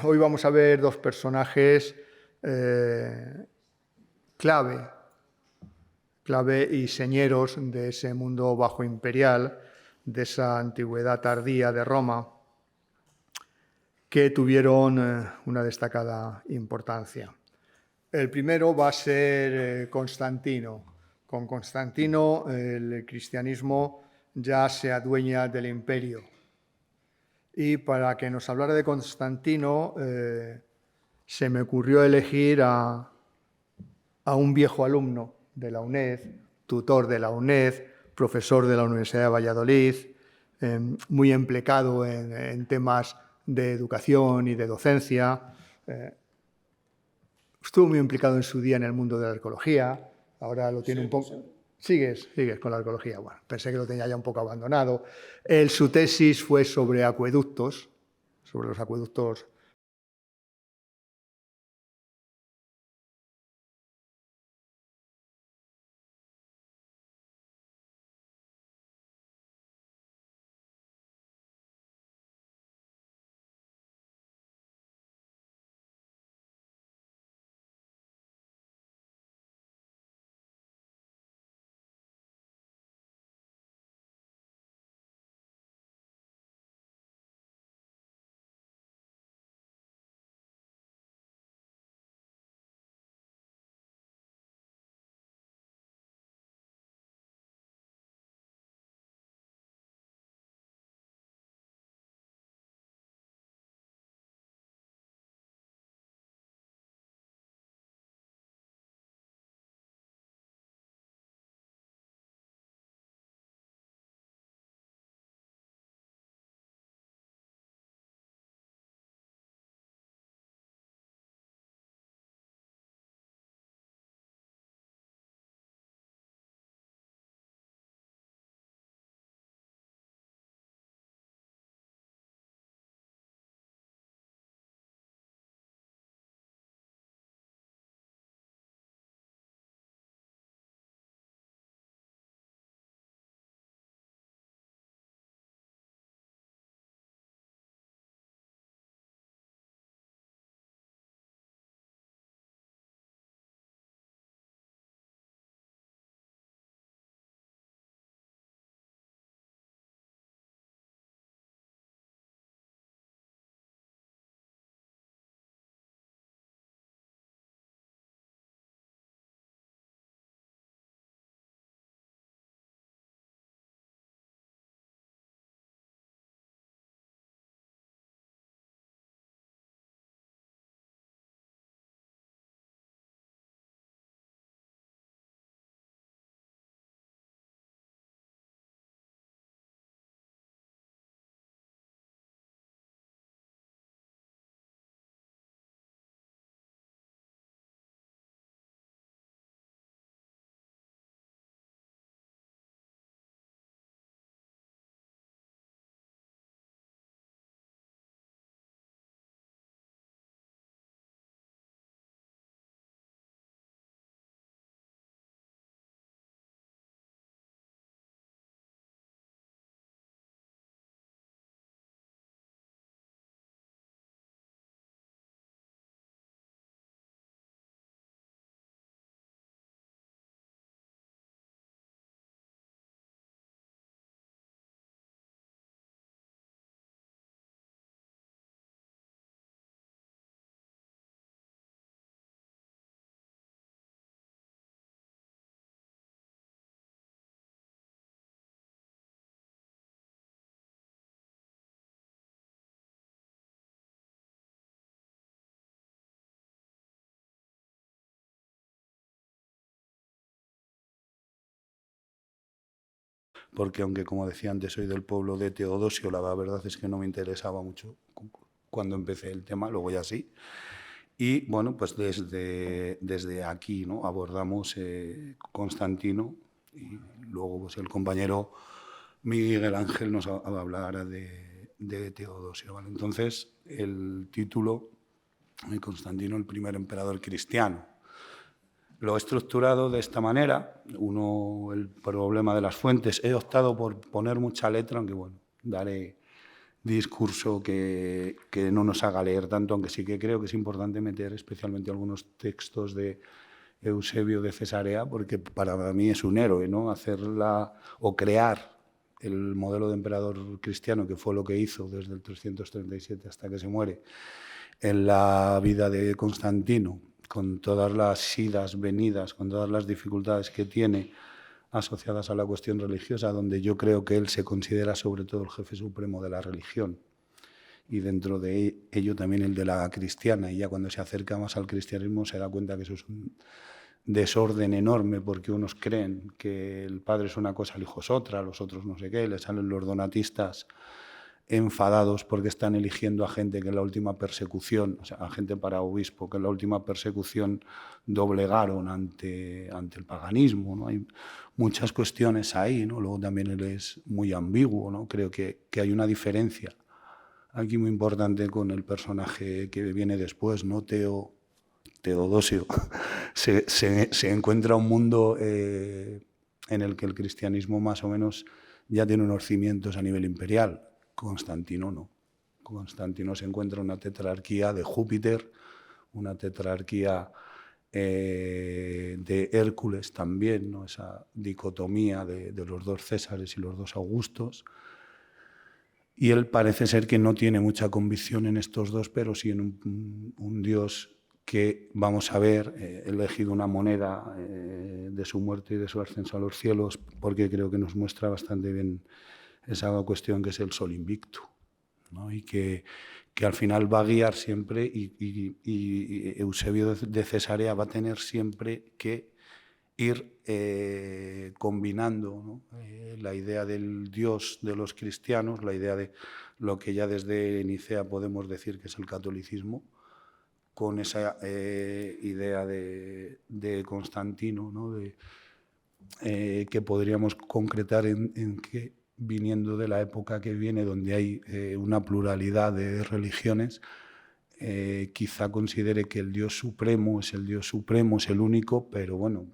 Hoy vamos a ver dos personajes clave y señeros de ese mundo bajo imperial, de esa antigüedad tardía de Roma, que tuvieron una destacada importancia. El primero va a ser Constantino. Con Constantino el cristianismo ya se adueña del imperio. Y para que nos hablara de Constantino, se me ocurrió elegir a un viejo alumno de la UNED, tutor de la UNED, profesor de la Universidad de Valladolid, muy emplecado en temas de educación y de docencia. Estuvo muy implicado en su día en el mundo de la arqueología, ahora lo tiene un poco... ¿Sigues con la arqueología? Bueno, pensé que lo tenía ya un poco abandonado. Su tesis fue sobre acueductos, sobre los acueductos porque aunque, como decía antes, soy del pueblo de Teodosio, la verdad es que no me interesaba mucho cuando empecé el tema, luego ya sí. Y bueno, pues desde aquí, ¿no?, abordamos Constantino, y luego pues el compañero Miguel Ángel nos hablará de Teodosio, ¿vale? Entonces, el título, Constantino, el primer emperador cristiano. Lo he estructurado de esta manera. El problema de las fuentes. He optado por poner mucha letra, aunque bueno, daré discurso que no nos haga leer tanto, aunque sí que creo que es importante meter especialmente algunos textos de Eusebio de Cesarea, porque para mí es un héroe, ¿no? Hacerla o crear el modelo de emperador cristiano, que fue lo que hizo desde el 337 hasta que se muere, en la vida de Constantino, con todas las idas, venidas, con todas las dificultades que tiene asociadas a la cuestión religiosa, donde yo creo que él se considera sobre todo el jefe supremo de la religión, y dentro de ello también el de la cristiana, y ya cuando se acerca más al cristianismo se da cuenta que eso es un desorden enorme, porque unos creen que el padre es una cosa, el hijo es otra, los otros no sé qué, le salen los donatistas enfadados porque están eligiendo a gente que en la última persecución, o sea, a gente para obispo, que en la última persecución doblegaron ante el paganismo, ¿no? Hay muchas cuestiones ahí, ¿no? Luego también él es muy ambiguo, ¿no? Creo que hay una diferencia aquí muy importante con el personaje que viene después, ¿no? Teodosio. Se encuentra un mundo en el que el cristianismo más o menos ya tiene unos cimientos a nivel imperial. Constantino no. Constantino se encuentra una tetrarquía de Júpiter, una tetrarquía de Hércules también, ¿no? Esa dicotomía de los dos Césares y los dos Augustos. Y él parece ser que no tiene mucha convicción en estos dos, pero sí en un Dios que, vamos a ver, he elegido una moneda de su muerte y de su ascenso a los cielos, porque creo que nos muestra bastante bien esa cuestión que es el sol invicto, ¿no? Y que al final va a guiar siempre, y Eusebio de Cesarea va a tener siempre que ir combinando, ¿no? La idea del Dios de los cristianos, la idea de lo que ya desde Nicea podemos decir que es el catolicismo, con esa idea de Constantino, ¿no? Que podríamos concretar en que, viniendo de la época que viene, donde hay una pluralidad de religiones, quizá considere que el Dios supremo es el Dios supremo, es el único, pero bueno,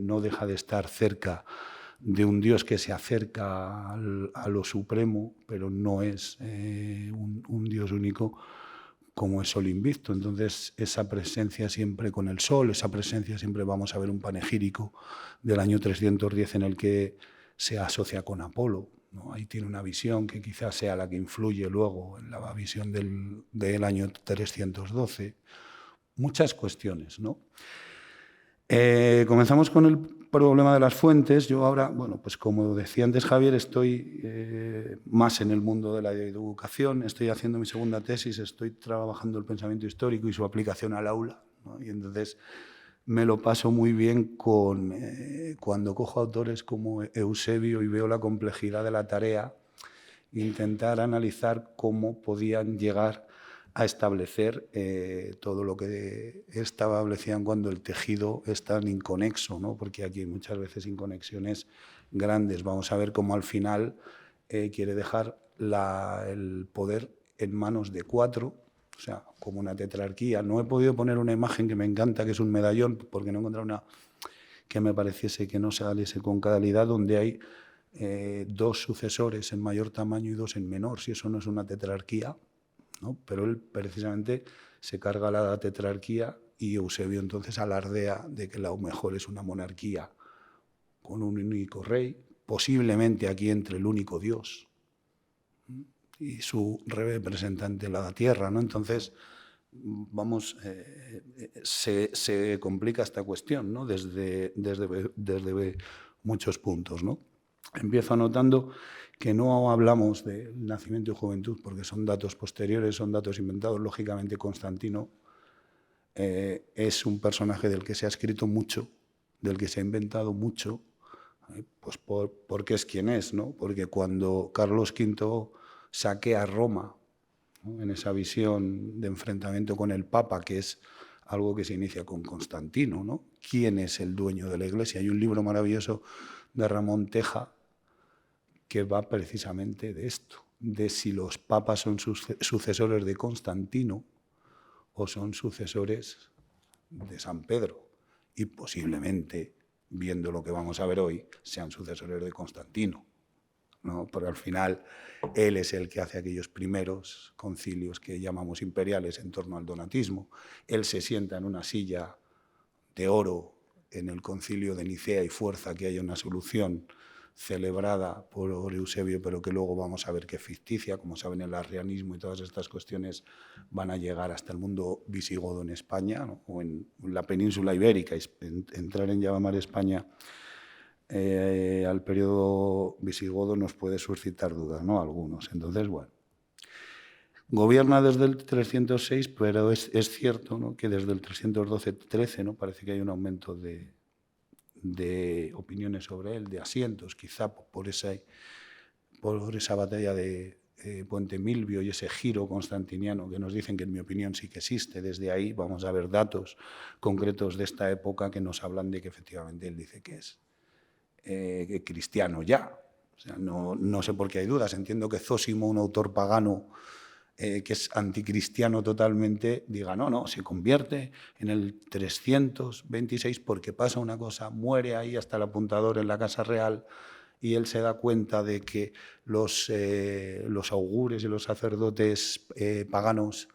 no deja de estar cerca de un Dios que se acerca a lo supremo, pero no es un Dios único como el sol invicto. Entonces, esa presencia siempre con el sol, esa presencia siempre vamos a ver un panegírico del año 310 en el que se asocia con Apolo, ¿no? Ahí tiene una visión que quizás sea la que influye luego en la visión del año 312. Muchas cuestiones, ¿no? Comenzamos con el problema de las fuentes. Yo ahora, bueno, pues como decía antes Javier, estoy más en el mundo de la educación, estoy haciendo mi segunda tesis, estoy trabajando el pensamiento histórico y su aplicación al aula, ¿no? Y entonces me lo paso muy bien cuando cojo autores como Eusebio y veo la complejidad de la tarea, intentar analizar cómo podían llegar a establecer todo lo que establecían cuando el tejido es tan inconexo, ¿no? Porque aquí hay muchas veces inconexiones grandes. Vamos a ver cómo al final quiere dejar el poder en manos de 4, o sea, como una tetrarquía. No he podido poner una imagen que me encanta, que es un medallón, porque no he encontrado una que me pareciese que no saliese con calidad, donde hay 2 sucesores en mayor tamaño y 2 en menor, si eso no es una tetrarquía, ¿no? Pero él precisamente se carga la tetrarquía y Eusebio entonces alardea de que la mejor es una monarquía con un único rey, posiblemente aquí entre el único Dios y su representante en la tierra, ¿no? Entonces, vamos, se complica esta cuestión, ¿no? Desde muchos puntos, ¿no? Empiezo anotando que no hablamos del nacimiento y juventud porque son datos posteriores, son datos inventados. Lógicamente, Constantino es un personaje del que se ha escrito mucho, del que se ha inventado mucho, pues porque es quien es, ¿no? Porque cuando Carlos V saquea Roma, ¿no? En esa visión de enfrentamiento con el Papa, que es algo que se inicia con Constantino, ¿no? ¿Quién es el dueño de la Iglesia? Hay un libro maravilloso de Ramón Teja que va precisamente de esto, de si los papas son sucesores de Constantino o son sucesores de San Pedro, y posiblemente, viendo lo que vamos a ver hoy, sean sucesores de Constantino. ¿no? Porque al final él es el que hace aquellos primeros concilios que llamamos imperiales en torno al donatismo. Él se sienta en una silla de oro en el concilio de Nicea y fuerza que haya una solución celebrada por Eusebio, pero que luego vamos a ver que es ficticia. Como saben, el arrianismo y todas estas cuestiones van a llegar hasta el mundo visigodo en España, ¿no? O en la península ibérica. Entrar en llamar España al periodo visigodo nos puede suscitar dudas, ¿no? Algunos. Entonces, bueno. Gobierna desde el 306, pero es cierto, ¿no?, que desde el 312-13, ¿no?, parece que hay un aumento de opiniones sobre él, de asientos, quizá por esa batalla de Puente Milvio y ese giro constantiniano que nos dicen que, en mi opinión, sí que existe. Desde ahí vamos a ver datos concretos de esta época que nos hablan de que efectivamente él dice que es cristiano ya. O sea, no sé por qué hay dudas. Entiendo que Zósimo, un autor pagano, que es anticristiano totalmente, diga, no, se convierte en el 326 porque pasa una cosa, muere ahí hasta el apuntador en la Casa Real y él se da cuenta de que los augures y los sacerdotes paganos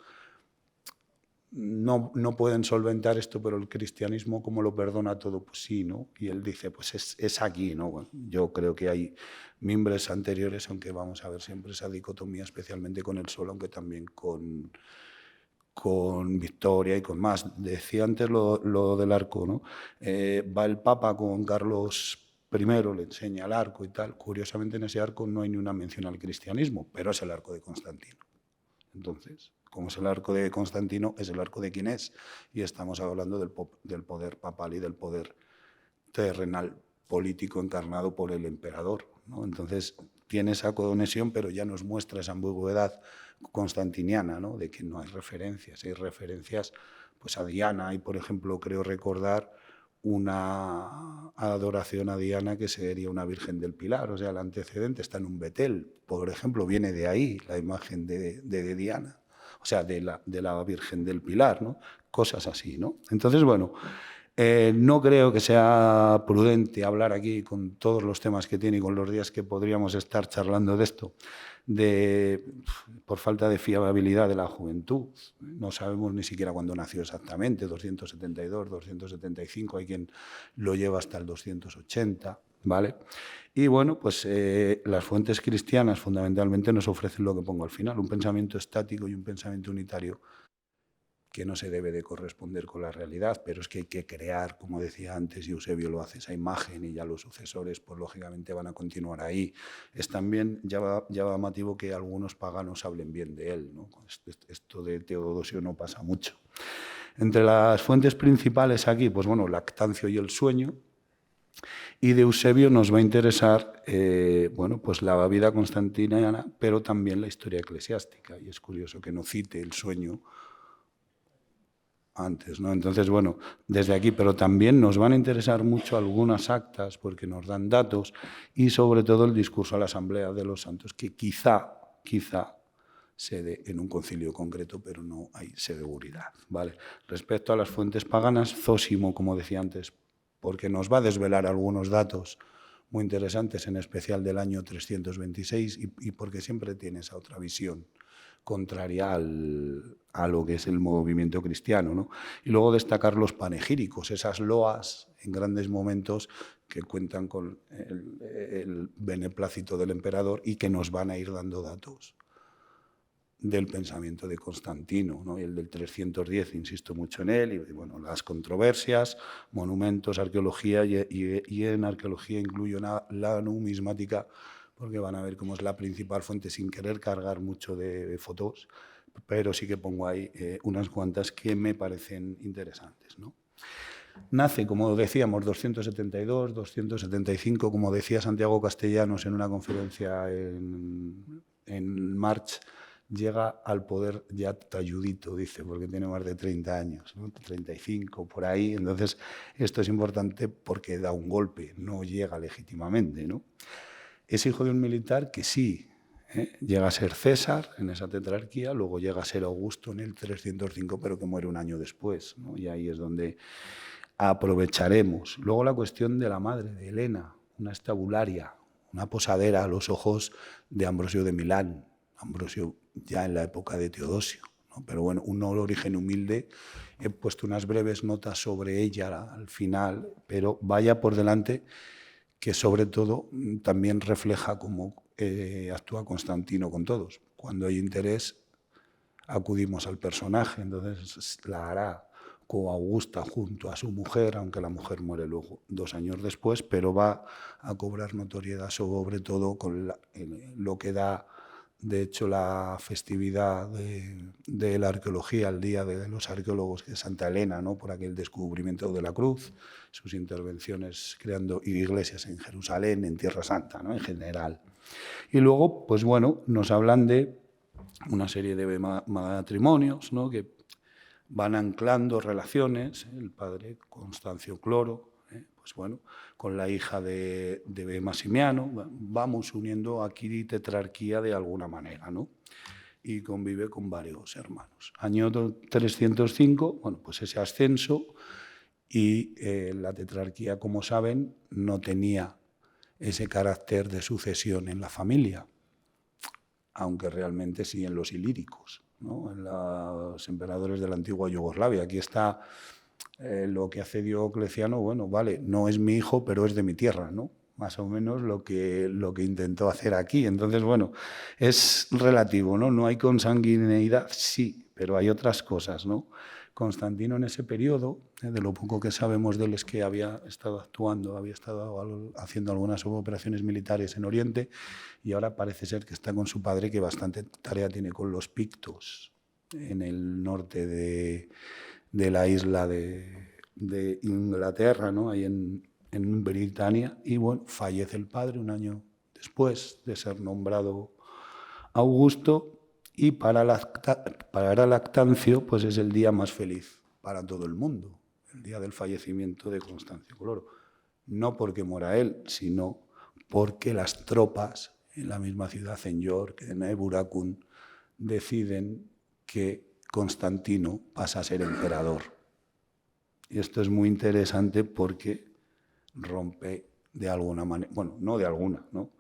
no pueden solventar esto, pero el cristianismo, ¿cómo lo perdona todo? Pues sí, ¿no? Y él dice, pues es aquí, ¿no? Bueno, yo creo que hay mimbres anteriores, aunque vamos a ver siempre esa dicotomía, especialmente con el Sol, aunque también con Victoria y con más. Decía antes lo del arco, ¿no? Va el Papa con Carlos I, le enseña el arco y tal. Curiosamente, en ese arco no hay ni una mención al cristianismo, pero es el arco de Constantino. Entonces, como es el arco de Constantino, es el arco de quien es. Y estamos hablando del poder papal y del poder terrenal político encarnado por el emperador, ¿no? Entonces, tiene esa conexión, pero ya nos muestra esa ambigüedad constantiniana, ¿no?, de que no hay referencias. Hay referencias, pues, a Diana. Hay, por ejemplo, creo recordar una adoración a Diana que sería una Virgen del Pilar. O sea, el antecedente está en un Betel, por ejemplo, viene de ahí la imagen de Diana, o sea, de la Virgen del Pilar, ¿no? Cosas así, ¿no? Entonces, bueno, no creo que sea prudente hablar aquí con todos los temas que tiene y con los días que podríamos estar charlando de esto, por falta de fiabilidad de la juventud. No sabemos ni siquiera cuándo nació exactamente, 272, 275, hay quien lo lleva hasta el 280, ¿vale? Y bueno, pues las fuentes cristianas fundamentalmente nos ofrecen lo que pongo al final, un pensamiento estático y un pensamiento unitario que no se debe de corresponder con la realidad, pero es que hay que crear, como decía antes, y Eusebio lo hace, esa imagen, y ya los sucesores, pues lógicamente van a continuar ahí. Es también llamativo que algunos paganos hablen bien de él, ¿no? Esto de Teodosio no pasa mucho. Entre las fuentes principales aquí, pues bueno, Lactancio y el sueño, y de Eusebio nos va a interesar, bueno, pues la vida constantiniana, pero también la historia eclesiástica, y es curioso que no cite el sueño antes, ¿no? Entonces, bueno, desde aquí, pero también nos van a interesar mucho algunas actas porque nos dan datos y sobre todo el discurso a la Asamblea de los Santos, que quizá se dé en un concilio concreto, pero no hay seguridad, ¿vale? Respecto a las fuentes paganas, Zósimo, como decía antes, porque nos va a desvelar algunos datos muy interesantes, en especial del año 326, y porque siempre tiene esa otra visión contraria a lo que es el movimiento cristiano, ¿no? Y luego destacar los panegíricos, esas loas en grandes momentos que cuentan con el beneplácito del emperador y que nos van a ir dando datos del pensamiento de Constantino, ¿no? Y el del 310, insisto mucho en él, y bueno, las controversias, monumentos, arqueología, y en arqueología incluyo la numismática, porque van a ver cómo es la principal fuente, sin querer cargar mucho de fotos, pero sí que pongo ahí unas cuantas que me parecen interesantes, ¿no? Nace, como decíamos, 272, 275, como decía Santiago Castellanos en una conferencia en March, llega al poder ya talludito, dice, porque tiene más de 30 años, ¿no? 35, por ahí. Entonces, esto es importante porque da un golpe, no llega legítimamente, ¿no? Es hijo de un militar que sí, llega a ser César en esa tetrarquía, luego llega a ser Augusto en el 305, pero que muere un año después, ¿no? Y ahí es donde aprovecharemos. Luego la cuestión de la madre, de Helena, una estabularia, una posadera a los ojos de Ambrosio de Milán, Ambrosio ya en la época de Teodosio, ¿no? Pero bueno, un origen humilde. He puesto unas breves notas sobre ella al final, pero vaya por delante que sobre todo también refleja cómo actúa Constantino con todos. Cuando hay interés, acudimos al personaje, entonces la hará co-Augusta junto a su mujer, aunque la mujer muere luego 2 años después, pero va a cobrar notoriedad sobre todo con lo que da, de hecho, la festividad de la arqueología, el Día de los Arqueólogos, que es Santa Elena, ¿no? Por aquel descubrimiento de la cruz, sus intervenciones creando iglesias en Jerusalén, en Tierra Santa, ¿no? En general. Y luego, pues bueno, nos hablan de una serie de matrimonios, ¿no? Que van anclando relaciones, el padre Constancio Cloro, pues bueno, con la hija de Massimiano, vamos uniendo aquí tetrarquía de alguna manera, ¿no? Y convive con varios hermanos. Año 305, bueno, pues ese ascenso, y la tetrarquía, como saben, no tenía ese carácter de sucesión en la familia, aunque realmente sí en los ilíricos, ¿no? En los emperadores de la antigua Yugoslavia. Aquí está lo que hace Diocleciano, bueno, vale, no es mi hijo, pero es de mi tierra, ¿no? Más o menos lo que intentó hacer aquí. Entonces, bueno, es relativo, ¿no? No hay consanguineidad, sí, pero hay otras cosas, ¿no? Constantino en ese periodo, de lo poco que sabemos de él es que había estado actuando, había estado haciendo algunas operaciones militares en Oriente, y ahora parece ser que está con su padre, que bastante tarea tiene con los pictos en el norte de la isla de Inglaterra, ¿no? Ahí en Britania, y bueno, fallece el padre un año después de ser nombrado Augusto, y para Lactancio pues es el día más feliz para todo el mundo, el día del fallecimiento de Constancio Cloro. No porque muera él, sino porque las tropas en la misma ciudad, en York, en Eburakun, deciden que Constantino pasa a ser emperador. Y esto es muy interesante porque rompe de alguna manera, bueno, no de alguna, ¿no?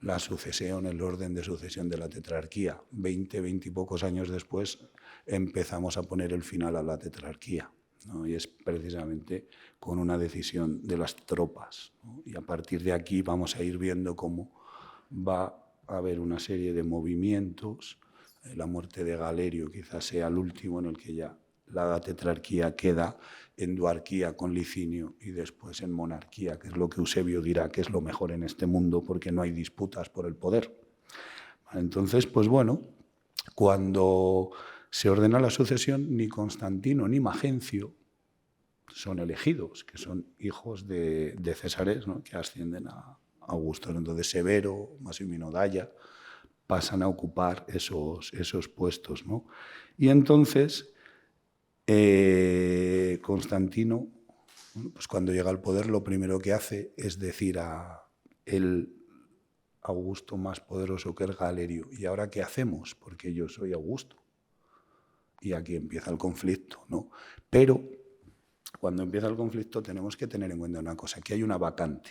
La sucesión, el orden de sucesión de la tetrarquía. 20 y pocos años después empezamos a poner el final a la tetrarquía, ¿no? Y es precisamente con una decisión de las tropas, ¿no? Y a partir de aquí vamos a ir viendo cómo va a haber una serie de movimientos. La muerte de Galerio quizás sea el último en el que ya la tetrarquía queda en duarquía con Licinio y después en monarquía, que es lo que Eusebio dirá que es lo mejor en este mundo porque no hay disputas por el poder. Entonces, pues bueno, cuando se ordena la sucesión, ni Constantino ni Magencio son elegidos, que son hijos de Césares, ¿no? Que ascienden a Augusto. Entonces Severo, Massimino Daia pasan a ocupar esos puestos, ¿no? Y entonces Constantino, pues cuando llega al poder, lo primero que hace es decir a el Augusto más poderoso que es Galerio, ¿y ahora qué hacemos? Porque yo soy Augusto. Y aquí empieza el conflicto, ¿no? Pero cuando empieza el conflicto tenemos que tener en cuenta una cosa, que hay una vacante.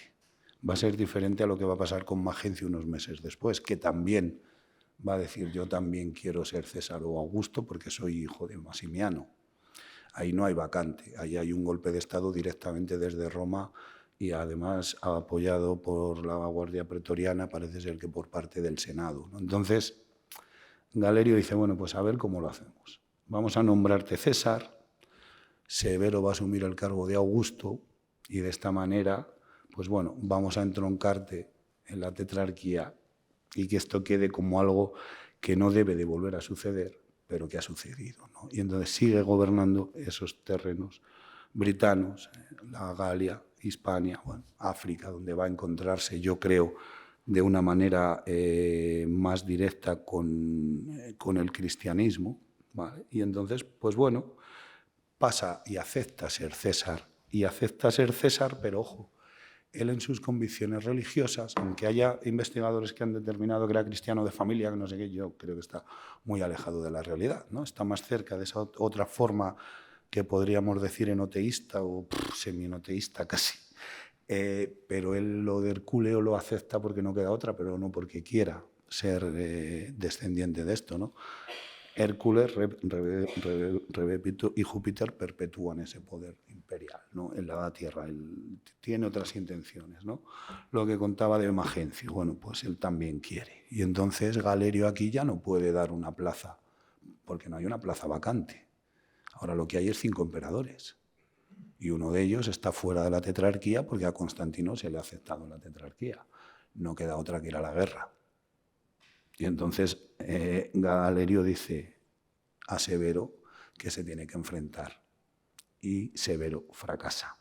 Va a ser diferente a lo que va a pasar con Magencio unos meses después, que también va a decir yo también quiero ser César o Augusto porque soy hijo de Massimiano. Ahí no hay vacante, ahí hay un golpe de Estado directamente desde Roma y además apoyado por la Guardia Pretoriana, parece ser que por parte del Senado, ¿no? Entonces, Galerio dice, bueno, pues a ver cómo lo hacemos. Vamos a nombrarte César, Severo va a asumir el cargo de Augusto y de esta manera, pues bueno, vamos a entroncarte en la tetrarquía y que esto quede como algo que no debe de volver a suceder, pero que ha sucedido, ¿no? Y entonces sigue gobernando esos terrenos britanos, la Galia, Hispania, bueno, África, donde va a encontrarse, yo creo, de una manera más directa con el cristianismo, ¿vale? Y entonces, pues bueno, pasa y acepta ser César, pero ojo, él en sus convicciones religiosas, aunque haya investigadores que han determinado que era cristiano de familia, que no sé qué, yo creo que está muy alejado de la realidad, ¿no? Está más cerca de esa otra forma que podríamos decir enoteísta o semi-enoteísta casi, Pero él lo de Herculeo lo acepta porque no queda otra, pero no porque quiera ser descendiente de esto, ¿no? Hércules y Júpiter perpetúan ese poder imperial, ¿no? En la Tierra. Él tiene otras intenciones, ¿no? Lo que contaba de Magencio, bueno, pues él también quiere. Y entonces Galerio aquí ya no puede dar una plaza, porque no hay una plaza vacante. Ahora lo que hay es 5 emperadores. Y uno de ellos está fuera de la tetrarquía porque a Constantino se le ha aceptado la tetrarquía. No queda otra que ir a la guerra. Y entonces Galerio dice a Severo que se tiene que enfrentar. Y Severo fracasa.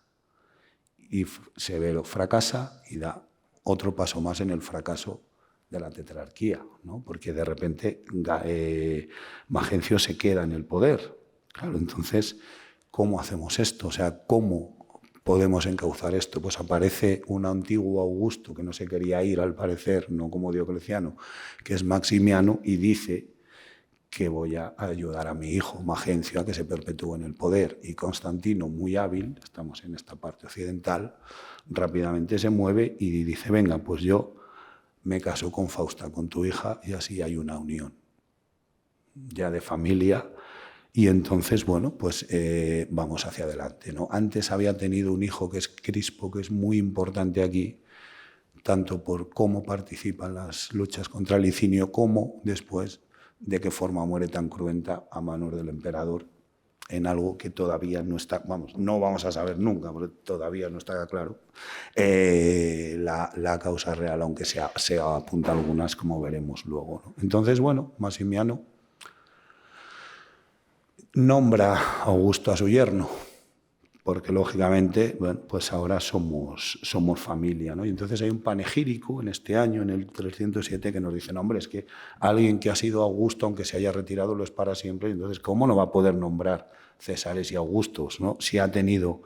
Y Severo fracasa y da otro paso más en el fracaso de la tetrarquía, ¿no? Porque de repente Magencio se queda en el poder. Claro, entonces, ¿cómo hacemos esto? O sea, ¿cómo podemos encauzar esto? Pues aparece un antiguo Augusto que no se quería ir, al parecer, no como Diocleciano, que es Maximiano, y dice que voy a ayudar a mi hijo Magencio a que se perpetúe en el poder. Y Constantino, muy hábil, estamos en esta parte occidental, rápidamente se mueve y dice, venga, pues yo me caso con Fausta, con tu hija, y así hay una unión ya de familia. Y entonces, bueno, pues vamos hacia adelante, ¿no? Antes había tenido un hijo que es Crispo, que es muy importante aquí, tanto por cómo participa en las luchas contra Licinio, como después de qué forma muere tan cruenta a manos del emperador, en algo que todavía no está, vamos, no vamos a saber nunca, porque todavía no está claro la causa real, aunque se apunta algunas, como veremos luego, ¿no? Entonces, bueno, Maximiano nombra a Augusto a su yerno, porque lógicamente, bueno, pues ahora somos familia, ¿no? Y entonces hay un panegírico en este año, en el 307, que nos dice, no, hombre, es que alguien que ha sido Augusto, aunque se haya retirado, lo es para siempre, y entonces, ¿cómo no va a poder nombrar Césares y Augustos, ¿no? Si ha tenido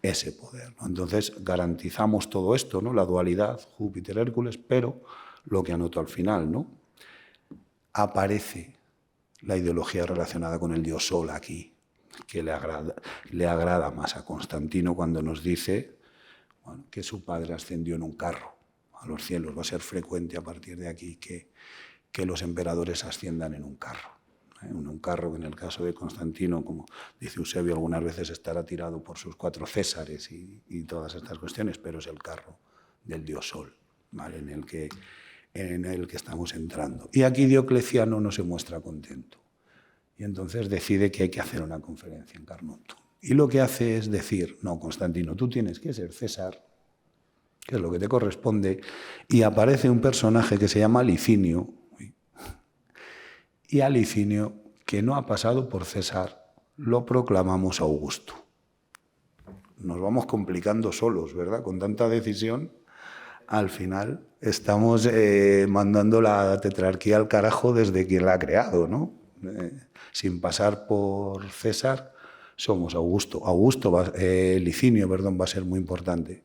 ese poder, ¿no? Entonces garantizamos todo esto, ¿no? La dualidad Júpiter-Hércules, pero lo que anoto al final, ¿no? Aparece la ideología relacionada con el dios Sol aquí, que le agrada más a Constantino cuando nos dice, bueno, que su padre ascendió en un carro a los cielos. Va a ser frecuente a partir de aquí que los emperadores asciendan en un carro. En un carro que en el caso de Constantino, como dice Eusebio, algunas veces estará tirado por sus 4 Césares y todas estas cuestiones, pero es el carro del dios Sol, ¿vale? en el que estamos entrando. Y aquí Diocleciano no se muestra contento. Y entonces decide que hay que hacer una conferencia en Carnuntum. Y lo que hace es decir, no, Constantino, tú tienes que ser César, que es lo que te corresponde, y aparece un personaje que se llama Licinio, y a Licinio, que no ha pasado por César, lo proclamamos Augusto. Nos vamos complicando solos, ¿verdad? Con tanta decisión, al final estamos mandando la tetrarquía al carajo desde quien la ha creado, ¿no? Sin pasar por César, somos Augusto. Licinio, va a ser muy importante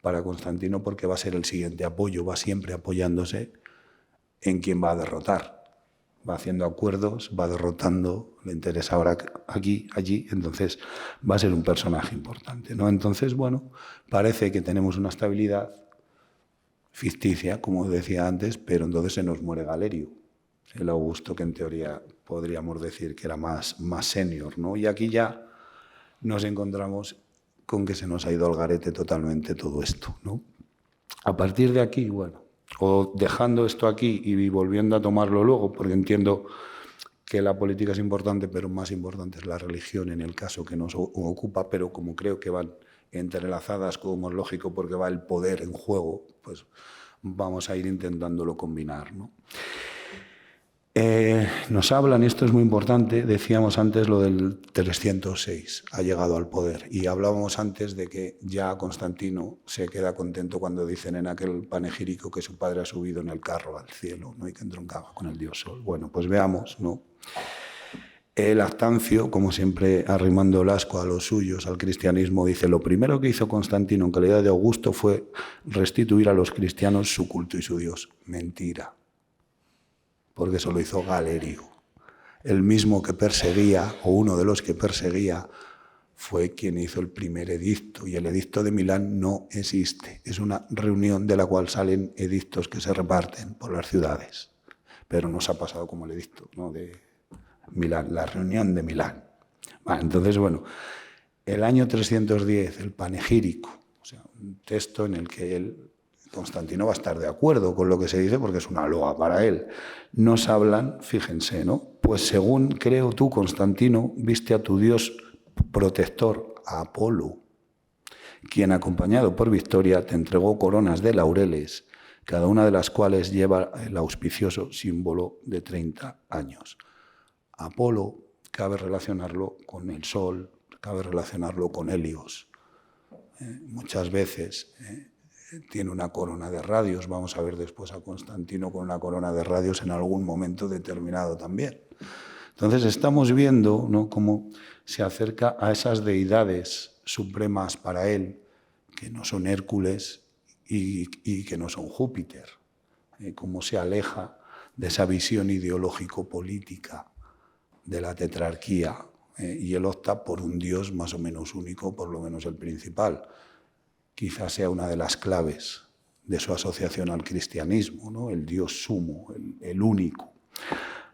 para Constantino porque va a ser el siguiente apoyo, va siempre apoyándose en quien va a derrotar. Va haciendo acuerdos, va derrotando, le interesa ahora aquí, allí, entonces va a ser un personaje importante, ¿no? Entonces, bueno, parece que tenemos una estabilidad ficticia, como decía antes, pero entonces se nos muere Galerio, el Augusto que en teoría podríamos decir que era más senior, ¿no? Y aquí ya nos encontramos con que se nos ha ido al garete totalmente todo esto, ¿no? A partir de aquí, bueno, o dejando esto aquí y volviendo a tomarlo luego, porque entiendo que la política es importante, pero más importante es la religión en el caso que nos ocupa, pero como creo que van entrelazadas, como es lógico, porque va el poder en juego, pues vamos a ir intentándolo combinar, ¿no? Nos hablan, y esto es muy importante, decíamos antes lo del 306, ha llegado al poder, y hablábamos antes de que ya Constantino se queda contento cuando dicen en aquel panegírico que su padre ha subido en el carro al cielo, ¿no? Y que entroncaba con el dios Sol. Bueno, pues veamos, ¿no? Lactancio, como siempre arrimando el asco a los suyos, al cristianismo, dice, lo primero que hizo Constantino en calidad de Augusto fue restituir a los cristianos su culto y su dios. Mentira. Porque eso lo hizo Galerio, el mismo que perseguía, o uno de los que perseguía fue quien hizo el primer edicto, y el edicto de Milán no existe. Es una reunión de la cual salen edictos que se reparten por las ciudades, pero no se ha pasado como el edicto, ¿no?, de Milán, la reunión de Milán. Vale, entonces, bueno, el año 310, el panegírico, o sea, un texto en el que Constantino va a estar de acuerdo con lo que se dice porque es una loa para él. Nos hablan, fíjense, ¿no? Pues según creo tú, Constantino, viste a tu dios protector, a Apolo, quien acompañado por Victoria te entregó coronas de laureles, cada una de las cuales lleva el auspicioso símbolo de 30 años. Apolo cabe relacionarlo con el sol, cabe relacionarlo con Helios. Muchas veces tiene una corona de radios, vamos a ver después a Constantino con una corona de radios en algún momento determinado también. Entonces estamos viendo, ¿no?, cómo se acerca a esas deidades supremas para él, que no son Hércules y que no son Júpiter, cómo se aleja de esa visión ideológico-política de la tetrarquía, y él opta por un dios más o menos único, por lo menos el principal. Quizás sea una de las claves de su asociación al cristianismo, ¿no?, el dios sumo, el único.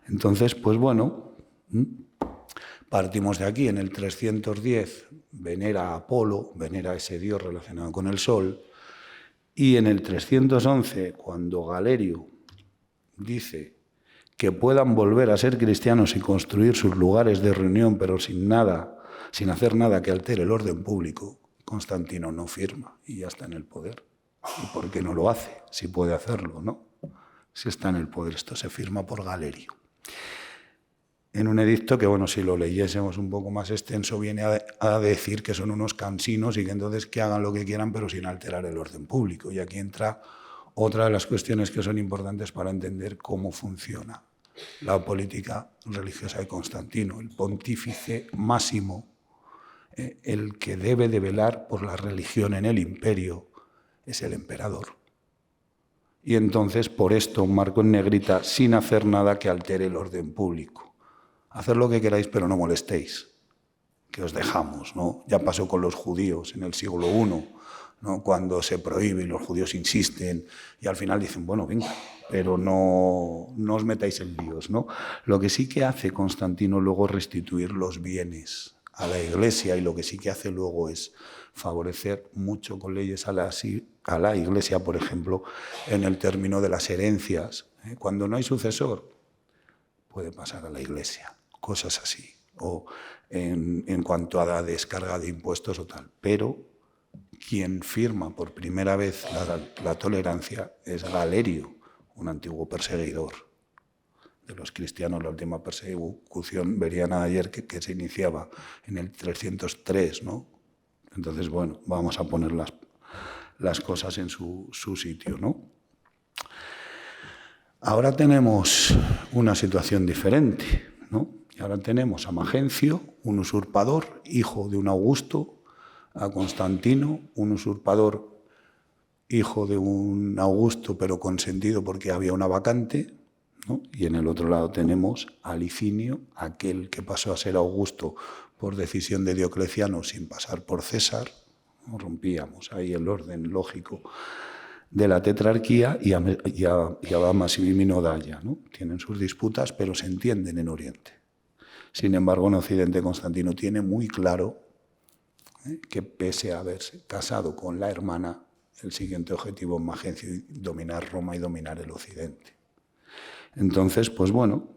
Entonces, pues bueno, partimos de aquí. En el 310 venera a Apolo, venera a ese dios relacionado con el sol, y en el 311, cuando Galerio dice que puedan volver a ser cristianos y construir sus lugares de reunión, pero sin hacer nada que altere el orden público, Constantino no firma y ya está en el poder. ¿Y por qué no lo hace? Si puede hacerlo, ¿no? Si está en el poder, esto se firma por Galerio. En un edicto que, bueno, si lo leyésemos un poco más extenso, viene a decir que son unos cansinos y que entonces que hagan lo que quieran, pero sin alterar el orden público. Y aquí entra otra de las cuestiones que son importantes para entender cómo funciona la política religiosa de Constantino. El pontífice máximo, el que debe de velar por la religión en el imperio, es el emperador. Y entonces, por esto, marco en negrita, sin hacer nada que altere el orden público. Haced lo que queráis, pero no molestéis, que os dejamos, ¿no? Ya pasó con los judíos en el siglo I, ¿no?, cuando se prohíbe y los judíos insisten y al final dicen, bueno, venga, pero no os metáis en líos, ¿no? Lo que sí que hace Constantino luego es restituir los bienes a la Iglesia, y lo que sí que hace luego es favorecer mucho con leyes a la Iglesia, por ejemplo, en el término de las herencias. Cuando no hay sucesor, puede pasar a la Iglesia, cosas así, o en cuanto a la descarga de impuestos o tal. Pero quien firma por primera vez la tolerancia es Galerio, un antiguo perseguidor de los cristianos. La última persecución, verían ayer, que se iniciaba en el 303, ¿no? Entonces, bueno, vamos a poner las cosas en su sitio, ¿no? Ahora tenemos una situación diferente, ¿no? Y ahora tenemos a Magencio, un usurpador, hijo de un Augusto, a Constantino, un usurpador, hijo de un Augusto, pero consentido porque había una vacante, ¿no? Y en el otro lado tenemos a Licinio, aquel que pasó a ser Augusto por decisión de Diocleciano sin pasar por César. ¿No? Rompíamos ahí el orden lógico de la tetrarquía, y a Massimino Daia, ¿no? Tienen sus disputas, pero se entienden en Oriente. Sin embargo, en Occidente, Constantino tiene muy claro que, pese a haberse casado con la hermana, el siguiente objetivo en Magencio es dominar Roma y dominar el Occidente. Entonces, pues bueno,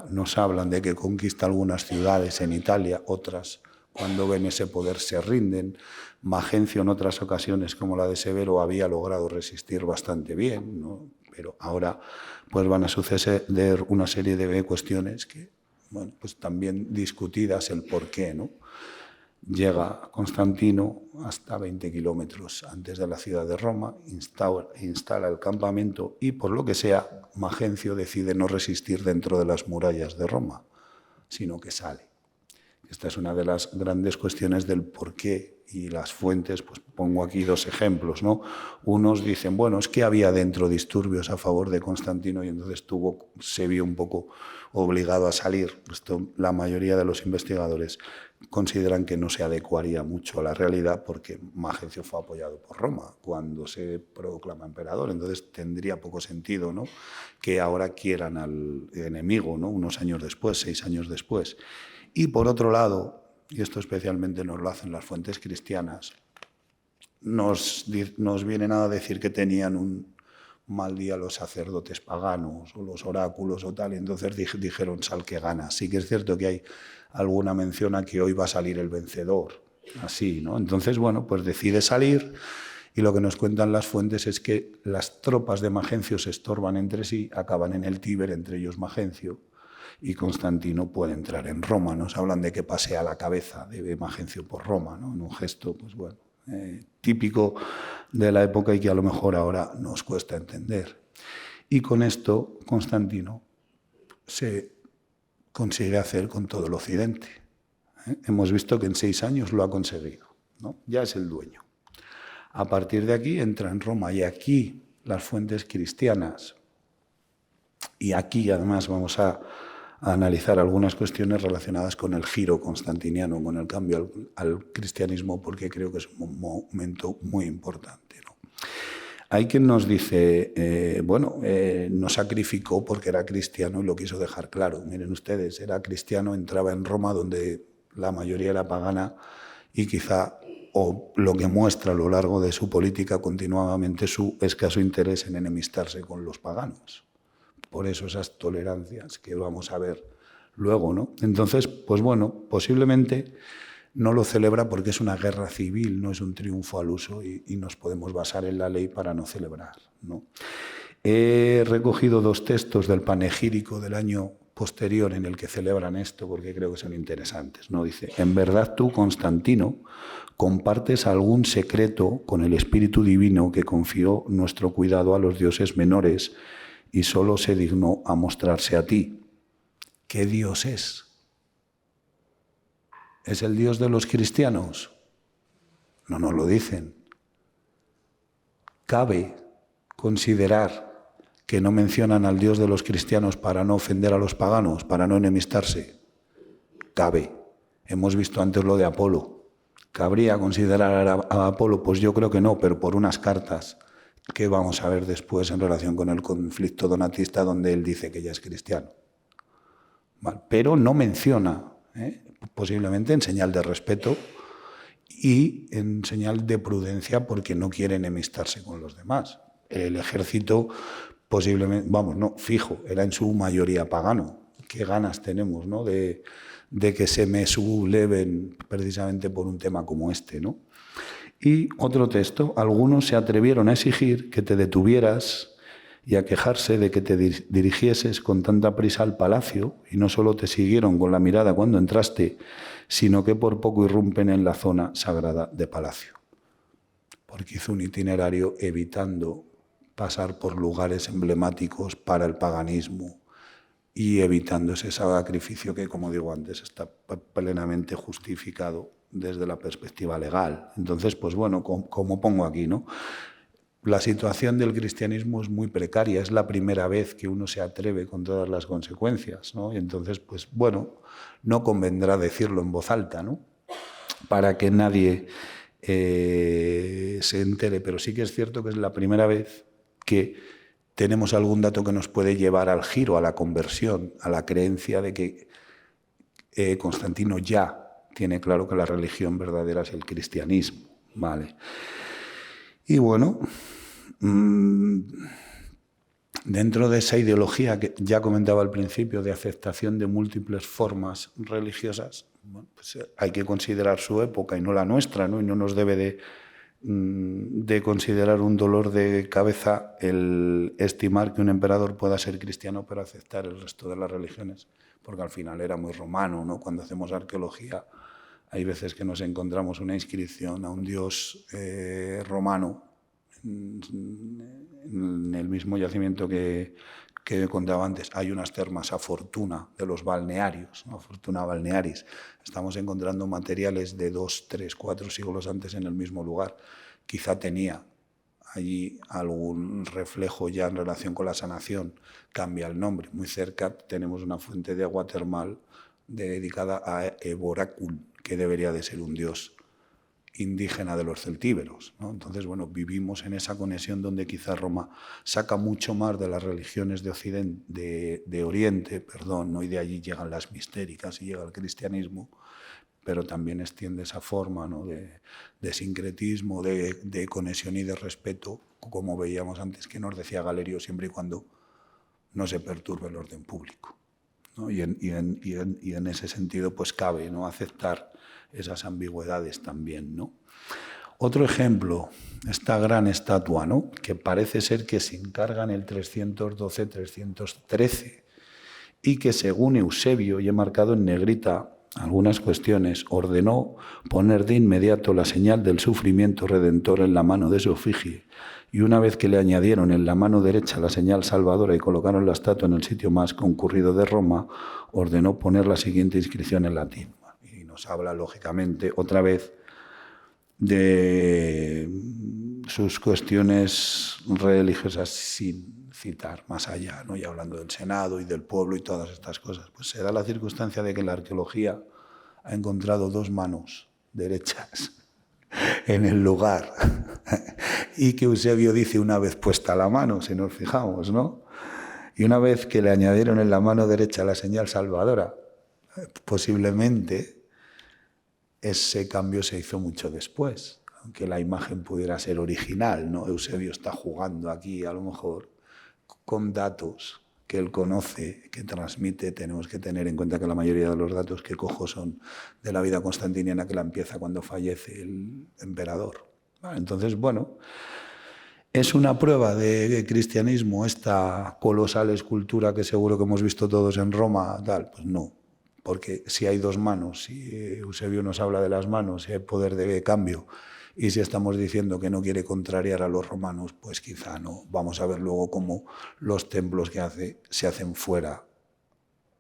nos hablan de que conquista algunas ciudades en Italia, otras, cuando ven ese poder, se rinden. Magencio, en otras ocasiones, como la de Severo, había logrado resistir bastante bien, ¿no? Pero ahora pues van a suceder una serie de cuestiones que, bueno, pues también discutidas el por qué, ¿no? Llega Constantino hasta 20 kilómetros antes de la ciudad de Roma, instala el campamento y, por lo que sea, Magencio decide no resistir dentro de las murallas de Roma, sino que sale. Esta es una de las grandes cuestiones del por qué y las fuentes. Pues pongo aquí 2 ejemplos, ¿no? Unos dicen, bueno, es que había dentro disturbios a favor de Constantino y entonces se vio un poco obligado a salir. Esto, la mayoría de los investigadores consideran que no se adecuaría mucho a la realidad porque Magencio fue apoyado por Roma cuando se proclama emperador. Entonces tendría poco sentido, ¿no?, que ahora quieran al enemigo, ¿no?, unos años después, 6 años después. Y por otro lado, y esto especialmente nos lo hacen las fuentes cristianas, nos vienen a decir que tenían un mal día los sacerdotes paganos o los oráculos o tal, y entonces dijeron sal que gana. Sí que es cierto que hay alguna mención a que hoy va a salir el vencedor, así, ¿no? Entonces, bueno, pues decide salir y lo que nos cuentan las fuentes es que las tropas de Magencio se estorban entre sí, acaban en el Tíber, entre ellos Magencio, y Constantino puede entrar en Roma. Nos hablan de que pasea la cabeza de Magencio por Roma, ¿no?, en un gesto, pues bueno, típico de la época y que a lo mejor ahora nos cuesta entender. Y con esto Constantino se consigue hacer con todo el occidente. Hemos visto que en 6 años lo ha conseguido, ¿no? Ya es el dueño. A partir de aquí entra en Roma y aquí las fuentes cristianas, y aquí además vamos a analizar algunas cuestiones relacionadas con el giro constantiniano, con el cambio al cristianismo, porque creo que es un momento muy importante, ¿no? Hay quien nos dice, no sacrificó porque era cristiano y lo quiso dejar claro. Miren ustedes, era cristiano, entraba en Roma donde la mayoría era pagana y quizá, o lo que muestra a lo largo de su política continuamente, su escaso interés en enemistarse con los paganos. Por eso esas tolerancias que vamos a ver luego, ¿no? Entonces, pues bueno, posiblemente no lo celebra porque es una guerra civil, no es un triunfo al uso y nos podemos basar en la ley para no celebrar, ¿no? He recogido 2 textos del panegírico del año posterior en el que celebran esto porque creo que son interesantes, ¿no? Dice, en verdad tú, Constantino, compartes algún secreto con el Espíritu Divino que confió nuestro cuidado a los dioses menores y solo se dignó a mostrarse a ti. ¿Qué Dios es? ¿Es el Dios de los cristianos? No nos lo dicen. ¿Cabe considerar que no mencionan al Dios de los cristianos para no ofender a los paganos, para no enemistarse? Cabe. Hemos visto antes lo de Apolo. ¿Cabría considerar a Apolo? Pues yo creo que no, pero por unas cartas que vamos a ver después en relación con el conflicto donatista donde él dice que ya es cristiano. Vale, pero no menciona, posiblemente en señal de respeto y en señal de prudencia porque no quiere enemistarse con los demás. El ejército posiblemente, fijo, era en su mayoría pagano. Qué ganas tenemos, ¿no?, de que se me subleven precisamente por un tema como este, ¿no? Y otro texto, algunos se atrevieron a exigir que te detuvieras y a quejarse de que te dirigieses con tanta prisa al palacio, y no solo te siguieron con la mirada cuando entraste, sino que por poco irrumpen en la zona sagrada de palacio. Porque hizo un itinerario evitando pasar por lugares emblemáticos para el paganismo y evitando ese sacrificio que, como digo antes, está plenamente justificado desde la perspectiva legal. Entonces, pues bueno, como pongo aquí, ¿no?, la situación del cristianismo es muy precaria, es la primera vez que uno se atreve con todas las consecuencias, ¿no? Y entonces, pues bueno, no convendrá decirlo en voz alta, ¿no?, para que nadie se entere, pero sí que es cierto que es la primera vez que tenemos algún dato que nos puede llevar al giro, a la conversión, a la creencia de que Constantino ya tiene claro que la religión verdadera es el cristianismo, ¿vale? Y bueno, dentro de esa ideología que ya comentaba al principio de aceptación de múltiples formas religiosas, bueno, pues hay que considerar su época y no la nuestra, ¿no? Y no nos debe de considerar un dolor de cabeza el estimar que un emperador pueda ser cristiano pero aceptar el resto de las religiones, porque al final era muy romano, ¿no? Cuando hacemos arqueología hay veces que nos encontramos una inscripción a un dios romano en el mismo yacimiento que que contaba antes, hay unas termas a Fortuna de los balnearios, ¿no? Fortuna Balnearis. Estamos encontrando materiales de 2, 3, 4 siglos antes en el mismo lugar. Quizá tenía allí algún reflejo ya en relación con la sanación, cambia el nombre. Muy cerca tenemos una fuente de agua termal dedicada a Eboracul, que debería de ser un dios indígena de los celtíberos, ¿no? Entonces, bueno, vivimos en esa conexión donde quizá Roma saca mucho más de las religiones de Occidente, de Oriente, perdón, ¿no? Y de allí llegan las mistéricas y llega el cristianismo, pero también extiende esa forma, ¿no? de sincretismo, de conexión y de respeto, como veíamos antes que nos decía Galerio, siempre y cuando no se perturbe el orden público, ¿no? Y en ese sentido pues cabe, ¿no? Aceptar esas ambigüedades también, ¿no? Otro ejemplo, esta gran estatua, ¿no? Que parece ser que se encarga en el 312-313 y que según Eusebio, y he marcado en negrita algunas cuestiones, ordenó poner de inmediato la señal del sufrimiento redentor en la mano de su efigie, y una vez que le añadieron en la mano derecha la señal salvadora y colocaron la estatua en el sitio más concurrido de Roma, ordenó poner la siguiente inscripción en latín. Y nos habla, lógicamente, otra vez de sus cuestiones religiosas sin citar más allá, ¿no? Y hablando del Senado y del pueblo y todas estas cosas. Pues se da la circunstancia de que la arqueología ha encontrado 2 manos derechas en el lugar y que Eusebio dice una vez puesta la mano, si nos fijamos, ¿no? Y una vez que le añadieron en la mano derecha la señal salvadora, posiblemente ese cambio se hizo mucho después, aunque la imagen pudiera ser original, ¿no? Eusebio está jugando aquí, a lo mejor, con datos que él conoce, que transmite. Tenemos que tener en cuenta que la mayoría de los datos que cojo son de la vida constantiniana, que la empieza cuando fallece el emperador. Entonces, bueno, ¿es una prueba de cristianismo esta colosal escultura que seguro que hemos visto todos en Roma? Tal, pues no. Porque si hay 2 manos, si Eusebio nos habla de las manos, si hay poder de cambio, y si estamos diciendo que no quiere contrariar a los romanos, pues quizá no. Vamos a ver luego cómo los templos que hace se hacen fuera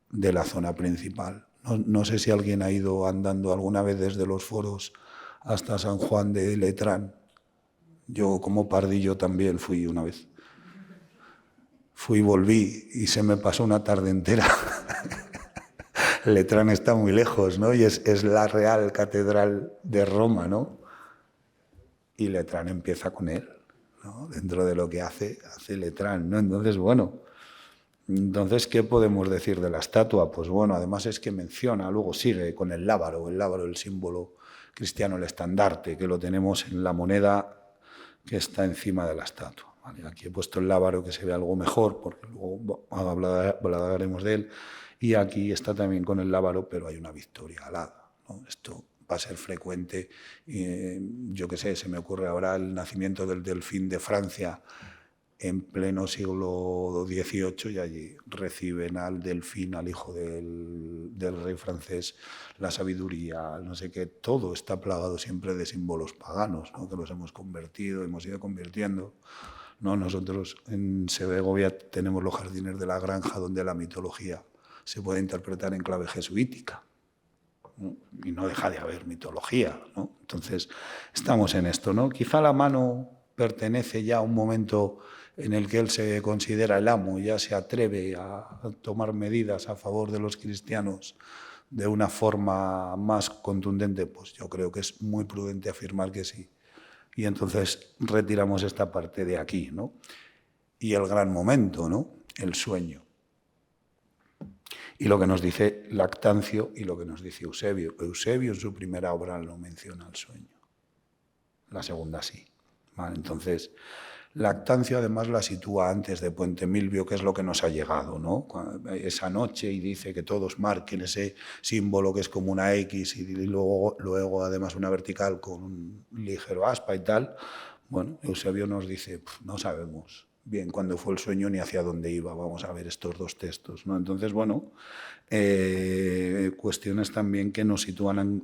de la zona principal. No sé si alguien ha ido andando alguna vez desde los Foros hasta San Juan de Letrán. Yo como pardillo también fui una vez. Fui y volví y se me pasó una tarde entera. Letrán está muy lejos, ¿no? Y es la Real Catedral de Roma, ¿no? Y Letrán empieza con él, ¿no? Dentro de lo que hace Letrán, ¿no? Entonces, bueno, ¿qué podemos decir de la estatua? Pues bueno, además es que menciona, luego sigue con el lábaro, el símbolo cristiano, el estandarte, que lo tenemos en la moneda que está encima de la estatua. ¿Vale? Aquí he puesto el lábaro, que se ve algo mejor, porque luego hablaremos de él. Y aquí está también con el lábaro, pero hay una victoria alada, ¿no? Esto va a ser frecuente. Yo qué sé, se me ocurre ahora el nacimiento del delfín de Francia en pleno siglo XVIII, y allí reciben al delfín, al hijo del rey francés, la sabiduría, no sé qué. Todo está plagado siempre de símbolos paganos, ¿no? Que los hemos convertido, hemos ido convirtiendo, ¿no? Nosotros en Segovia tenemos los jardines de la granja, donde la mitología se puede interpretar en clave jesuítica, ¿no? Y no deja de haber mitología, ¿no? Entonces, estamos en esto, ¿no? Quizá la mano pertenece ya a un momento en el que él se considera el amo, ya se atreve a tomar medidas a favor de los cristianos de una forma más contundente. Pues yo creo que es muy prudente afirmar que sí. Y entonces retiramos esta parte de aquí, ¿no? Y el gran momento, ¿no? El sueño. Y lo que nos dice Lactancio y lo que nos dice Eusebio. Eusebio en su primera obra no menciona el sueño. La segunda sí. ¿Vale? Entonces, Lactancio además la sitúa antes de Puente Milvio, que es lo que nos ha llegado, ¿no? Esa noche, y dice que todos marquen ese símbolo que es como una X y luego además una vertical con un ligero aspa y tal. Bueno, Eusebio nos dice, no sabemos bien cuándo fue el sueño ni hacia dónde iba. Vamos a ver estos 2 textos, ¿no? Entonces, bueno, cuestiones también que nos sitúan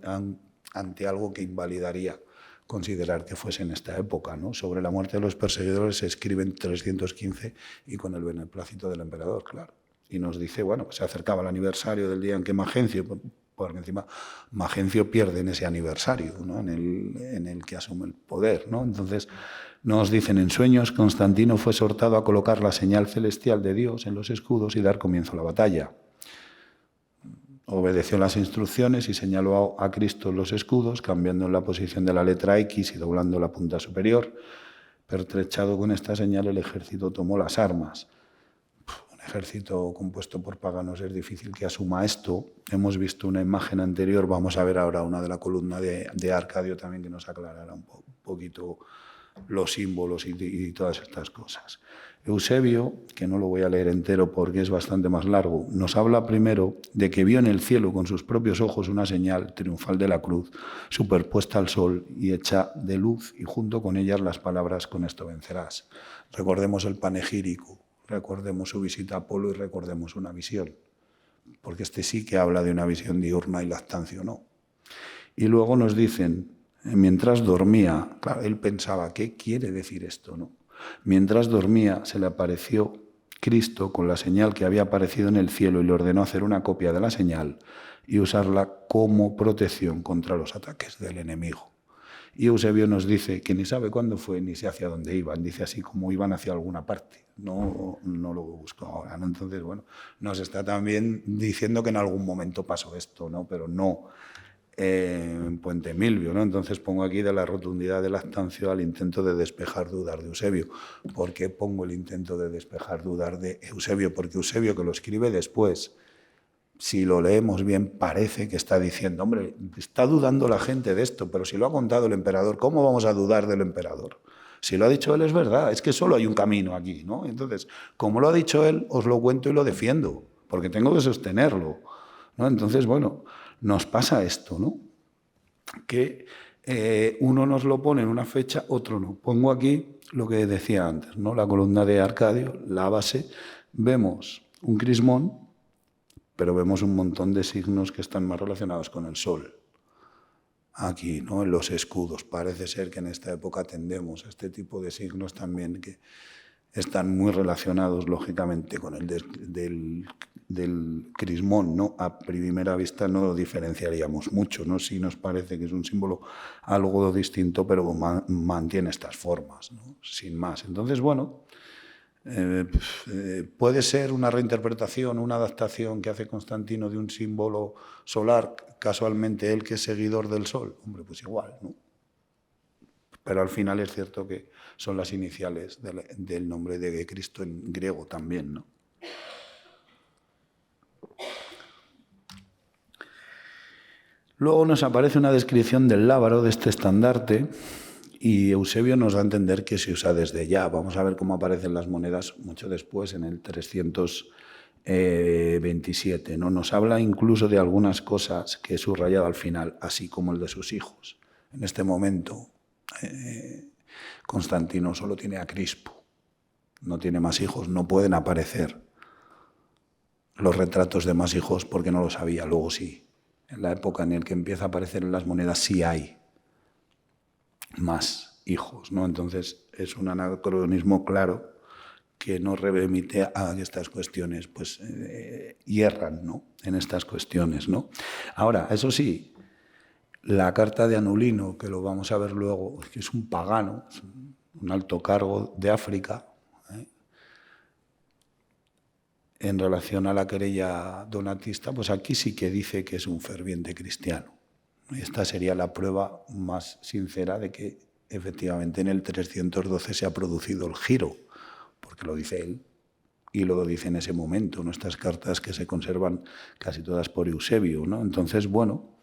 ante algo que invalidaría considerar que fuese en esta época, ¿no? Sobre la muerte de los perseguidores se escribe en 315 y con el beneplácito del emperador, claro. Y nos dice, bueno, se acercaba el aniversario del día en que Magencio, porque encima Magencio pierde en ese aniversario, ¿no? en el que asume el poder, ¿no? Entonces nos dicen, en sueños Constantino fue exhortado a colocar la señal celestial de Dios en los escudos y dar comienzo a la batalla. Obedeció las instrucciones y señaló a Cristo los escudos, cambiando la posición de la letra X y doblando la punta superior. Pertrechado con esta señal, el ejército tomó las armas. Un ejército compuesto por paganos es difícil que asuma esto. Hemos visto una imagen anterior, vamos a ver ahora una de la columna de Arcadio también que nos aclarará un poquito los símbolos y todas estas cosas. Eusebio, que no lo voy a leer entero porque es bastante más largo, nos habla primero de que vio en el cielo con sus propios ojos una señal triunfal de la cruz, superpuesta al sol y hecha de luz, y junto con ellas las palabras «con esto vencerás». Recordemos el panegírico, recordemos su visita a Apolo y recordemos una visión, porque este sí que habla de una visión diurna y lactancio no. Y luego nos dicen, mientras dormía, claro, él pensaba, ¿qué quiere decir esto, no? Mientras dormía, se le apareció Cristo con la señal que había aparecido en el cielo y le ordenó hacer una copia de la señal y usarla como protección contra los ataques del enemigo. Y Eusebio nos dice que ni sabe cuándo fue ni sé hacia dónde iban, dice así como iban hacia alguna parte, no lo busco ahora, ¿no? Entonces, bueno, nos está también diciendo que en algún momento pasó esto, ¿no? Pero no en Puente Milvio, ¿no? Entonces pongo aquí de la rotundidad del Lactancio al intento de despejar dudas de Eusebio. ¿Por qué pongo el intento de despejar dudas de Eusebio? Porque Eusebio, que lo escribe después, si lo leemos bien, parece que está diciendo, hombre, está dudando la gente de esto, pero si lo ha contado el emperador, ¿cómo vamos a dudar del emperador? Si lo ha dicho él es verdad, es que solo hay un camino aquí, ¿no? Entonces, como lo ha dicho él, os lo cuento y lo defiendo, porque tengo que sostenerlo, ¿no? Entonces, bueno, nos pasa esto, ¿no? Que uno nos lo pone en una fecha, otro no. Pongo aquí lo que decía antes, ¿no? La columna de Arcadio, la base, vemos un crismón, pero vemos un montón de signos que están más relacionados con el sol. Aquí, ¿no? En los escudos. Parece ser que en esta época tendemos a este tipo de signos también que están muy relacionados, lógicamente, con el del crismón, ¿no? A primera vista no lo diferenciaríamos mucho, ¿no? Sí nos parece que es un símbolo algo distinto, pero mantiene estas formas, ¿no? Sin más. Entonces, bueno, puede ser una reinterpretación, una adaptación que hace Constantino de un símbolo solar, casualmente él que es seguidor del sol. Hombre, pues igual, ¿no? Pero al final es cierto que son las iniciales del nombre de Cristo en griego también, ¿no? Luego nos aparece una descripción del lábaro de este estandarte y Eusebio nos da a entender que se usa desde ya. Vamos a ver cómo aparecen las monedas mucho después, en el 327, ¿no? Nos habla incluso de algunas cosas que he subrayado al final, así como el de sus hijos. En este momento, Constantino solo tiene a Crispo, no tiene más hijos, no pueden aparecer los retratos de más hijos porque no lo sabía, luego sí. En la época en la que empieza a aparecer en las monedas sí hay más hijos, ¿no? Entonces es un anacronismo claro que nos remite a que estas cuestiones pues hierran, ¿no? En estas cuestiones, ¿no? Ahora, eso sí, la carta de Anulino, que lo vamos a ver luego, que es un pagano, es un alto cargo de África, en relación a la querella donatista, pues aquí sí que dice que es un ferviente cristiano. Esta sería la prueba más sincera de que efectivamente en el 312 se ha producido el giro, porque lo dice él y lo dice en ese momento, nuestras cartas que se conservan casi todas por Eusebio, ¿no? Entonces, bueno,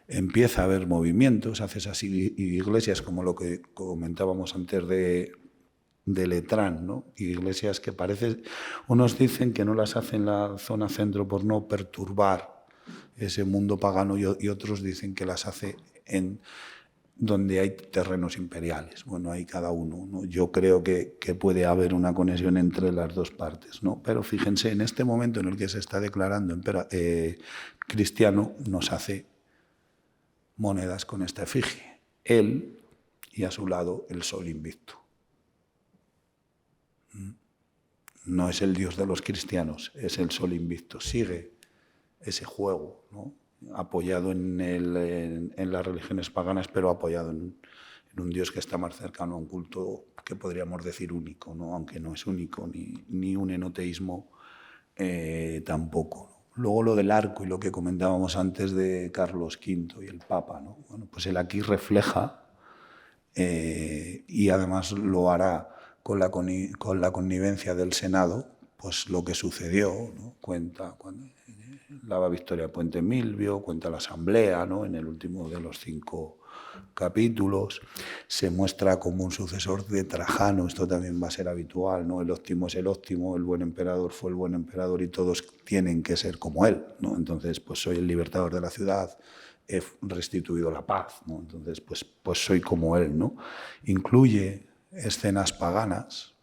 empieza a haber movimientos, haces así iglesias como lo que comentábamos antes de Letrán, ¿no? Iglesias que parece, unos dicen que no las hace en la zona centro por no perturbar ese mundo pagano y otros dicen que las hace en donde hay terrenos imperiales. Bueno, hay cada uno, ¿no? Yo creo que puede haber una conexión entre las dos partes, ¿no? Pero fíjense, en este momento en el que se está declarando cristiano, nos hace monedas con esta efigie. Él y a su lado el sol invicto. No es el Dios de los cristianos, es el sol invicto. Sigue ese juego, ¿no? Apoyado en las religiones paganas, pero apoyado en un Dios que está más cercano a un culto que podríamos decir único, ¿no? Aunque no es único, ni un enoteísmo tampoco, ¿no? Luego lo del arco y lo que comentábamos antes de Carlos V y el Papa, ¿no? Bueno, pues él aquí refleja, y además lo hará con la connivencia del Senado, pues lo que sucedió, ¿no? Cuenta cuando la Victoria Puente Milvio, cuenta la Asamblea, ¿no? En el último de los 5 capítulos, se muestra como un sucesor de Trajano. Esto también va a ser habitual, ¿no? El óptimo es el óptimo, el buen emperador fue el buen emperador y todos tienen que ser como él, ¿no? Entonces, pues soy el libertador de la ciudad, he restituido la paz, ¿no? Entonces, pues soy como él, ¿no? Incluye escenas paganas,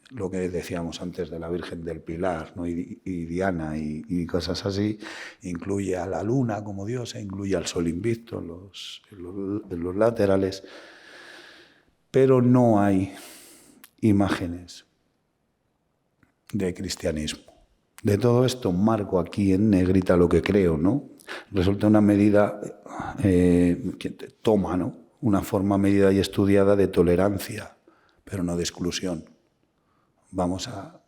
lo que decíamos antes de la Virgen del Pilar, ¿no? y Diana y cosas así. Incluye a la luna como diosa, incluye al sol invicto en los laterales, pero no hay imágenes de cristianismo. De todo esto marco aquí en negrita lo que creo, ¿no? Resulta una medida que toma, ¿no? Una forma medida y estudiada de tolerancia, pero no de exclusión.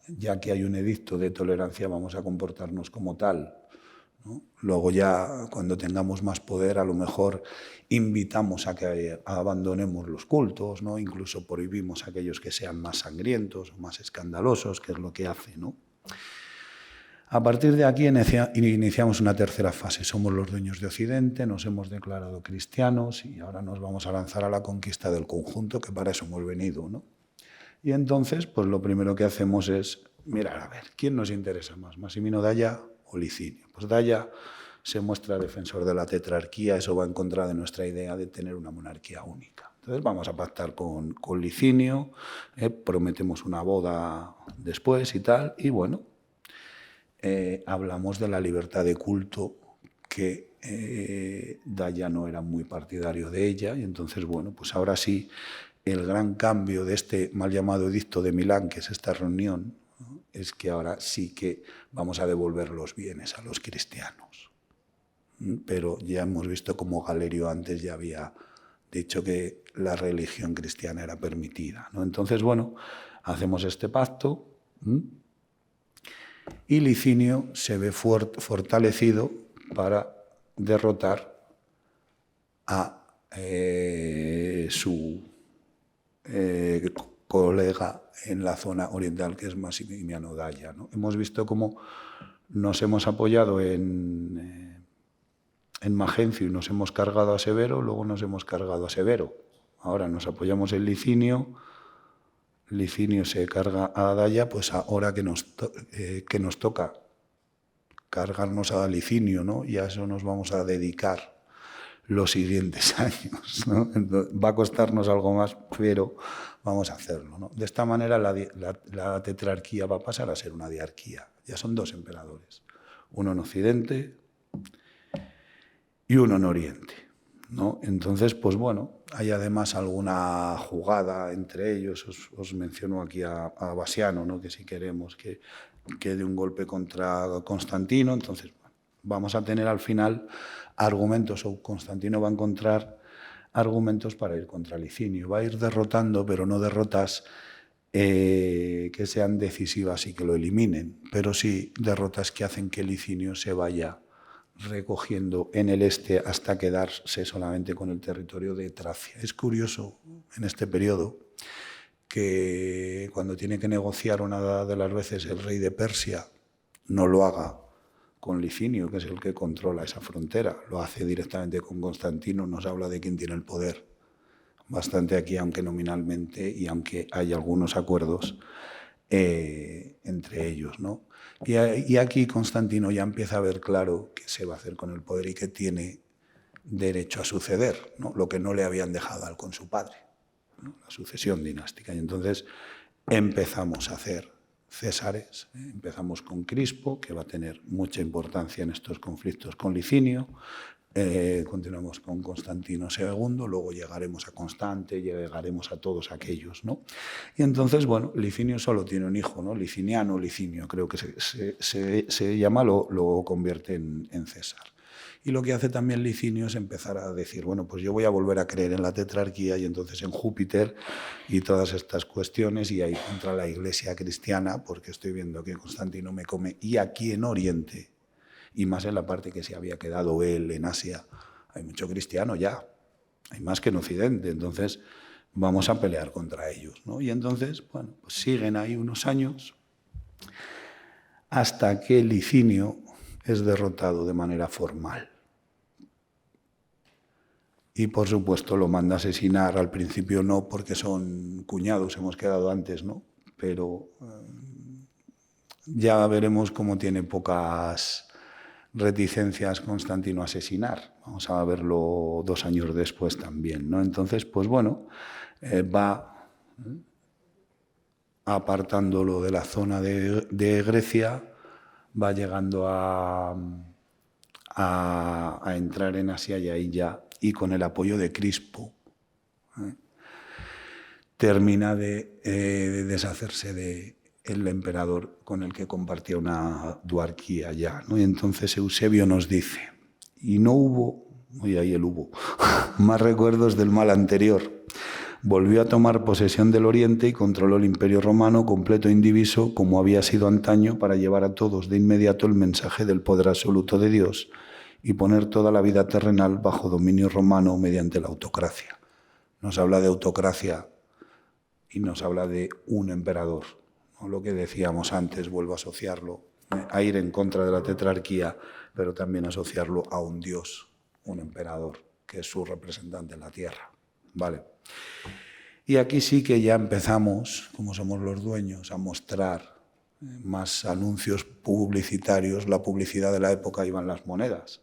Ya que hay un edicto de tolerancia, vamos a comportarnos como tal, ¿no? Luego ya, cuando tengamos más poder, a lo mejor invitamos a que abandonemos los cultos, ¿no? Incluso prohibimos a aquellos que sean más sangrientos o más escandalosos, que es lo que hace, ¿no? A partir de aquí iniciamos una tercera fase. Somos los dueños de Occidente, nos hemos declarado cristianos y ahora nos vamos a lanzar a la conquista del conjunto, que para eso hemos venido, ¿no? Y entonces, pues lo primero que hacemos es mirar, a ver, ¿quién nos interesa más, Maximino Daya o Licinio? Pues Daya se muestra defensor de la tetrarquía, eso va en contra de nuestra idea de tener una monarquía única. Entonces vamos a pactar con Licinio, prometemos una boda después y tal, y bueno, hablamos de la libertad de culto, que Daya no era muy partidario de ella, y entonces, bueno, pues ahora sí, el gran cambio de este mal llamado Edicto de Milán, que es esta reunión, ¿no? Es que ahora sí que vamos a devolver los bienes a los cristianos. Pero ya hemos visto como Galerio antes ya había dicho que la religión cristiana era permitida, ¿no? Entonces, bueno, hacemos este pacto, y Licinio se ve fortalecido para derrotar a su colega en la zona oriental, que es Maximiano Daya, ¿no? Hemos visto cómo nos hemos apoyado en Magencio y nos hemos cargado a Severo, luego nos hemos cargado a Severo. Ahora nos apoyamos en Licinio, Licinio se carga a Daya, pues ahora que nos toca cargarnos a Licinio, ¿no? Y a eso nos vamos a dedicar los siguientes años, ¿no? Entonces, va a costarnos algo más, pero vamos a hacerlo, ¿no? De esta manera la tetrarquía va a pasar a ser una diarquía. Ya son 2 emperadores, uno en Occidente y uno en Oriente, ¿no? Entonces, pues bueno, hay además alguna jugada entre ellos. Os menciono aquí a Vasiano, ¿no? Que si queremos que dé un golpe contra Constantino, entonces vamos a tener al final argumentos, o Constantino va a encontrar argumentos para ir contra Licinio. Va a ir derrotando, pero no derrotas que sean decisivas y que lo eliminen, pero sí derrotas que hacen que Licinio se vaya recogiendo en el este hasta quedarse solamente con el territorio de Tracia. Es curioso en este periodo que cuando tiene que negociar una de las veces el rey de Persia, no lo haga con Licinio, que es el que controla esa frontera, lo hace directamente con Constantino. Nos habla de quién tiene el poder bastante aquí, aunque nominalmente, y aunque hay algunos acuerdos entre ellos, ¿no? Y aquí Constantino ya empieza a ver claro qué se va a hacer con el poder y que tiene derecho a suceder, ¿no? Lo que no le habían dejado con su padre, ¿no? La sucesión dinástica. Y entonces empezamos a hacer césares. Empezamos con Crispo, que va a tener mucha importancia en estos conflictos con Licinio. Continuamos con Constantino II, luego llegaremos a Constante, llegaremos a todos aquellos, ¿no? Y entonces, bueno, Licinio solo tiene un hijo, ¿no? Liciniano, Licinio, creo que se llama, lo convierte en César. Y lo que hace también Licinio es empezar a decir, bueno, pues yo voy a volver a creer en la tetrarquía y entonces en Júpiter y todas estas cuestiones, y ahí entra la Iglesia cristiana, porque estoy viendo que Constantino me come, y aquí en Oriente, y más en la parte que se había quedado él en Asia, hay mucho cristiano ya, hay más que en Occidente, entonces vamos a pelear contra ellos, ¿no? Y entonces, bueno, pues siguen ahí unos años hasta que Licinio es derrotado de manera formal. Y por supuesto lo manda a asesinar, al principio no, porque son cuñados, hemos quedado antes, ¿no? Pero ya veremos cómo tiene pocas reticencias Constantino a asesinar. Vamos a verlo 2 años después también, ¿no? Entonces, pues bueno, va apartándolo de la zona de Grecia, va llegando a entrar en Asia y ahí ya, y con el apoyo de Crispo, termina de deshacerse del emperador con el que compartía una duarquía ya, ¿no? Y entonces Eusebio nos dice, y no hubo, y ahí el hubo, más recuerdos del mal anterior. Volvió a tomar posesión del Oriente y controló el Imperio Romano completo e indiviso, como había sido antaño, para llevar a todos de inmediato el mensaje del poder absoluto de Dios y poner toda la vida terrenal bajo dominio romano mediante la autocracia. Nos habla de autocracia y nos habla de un emperador, ¿no? Lo que decíamos antes, vuelvo a asociarlo, a ir en contra de la tetrarquía, pero también asociarlo a un dios, un emperador, que es su representante en la tierra, ¿vale? Y aquí sí que ya empezamos, como somos los dueños, a mostrar más anuncios publicitarios. La publicidad de la época iba en las monedas,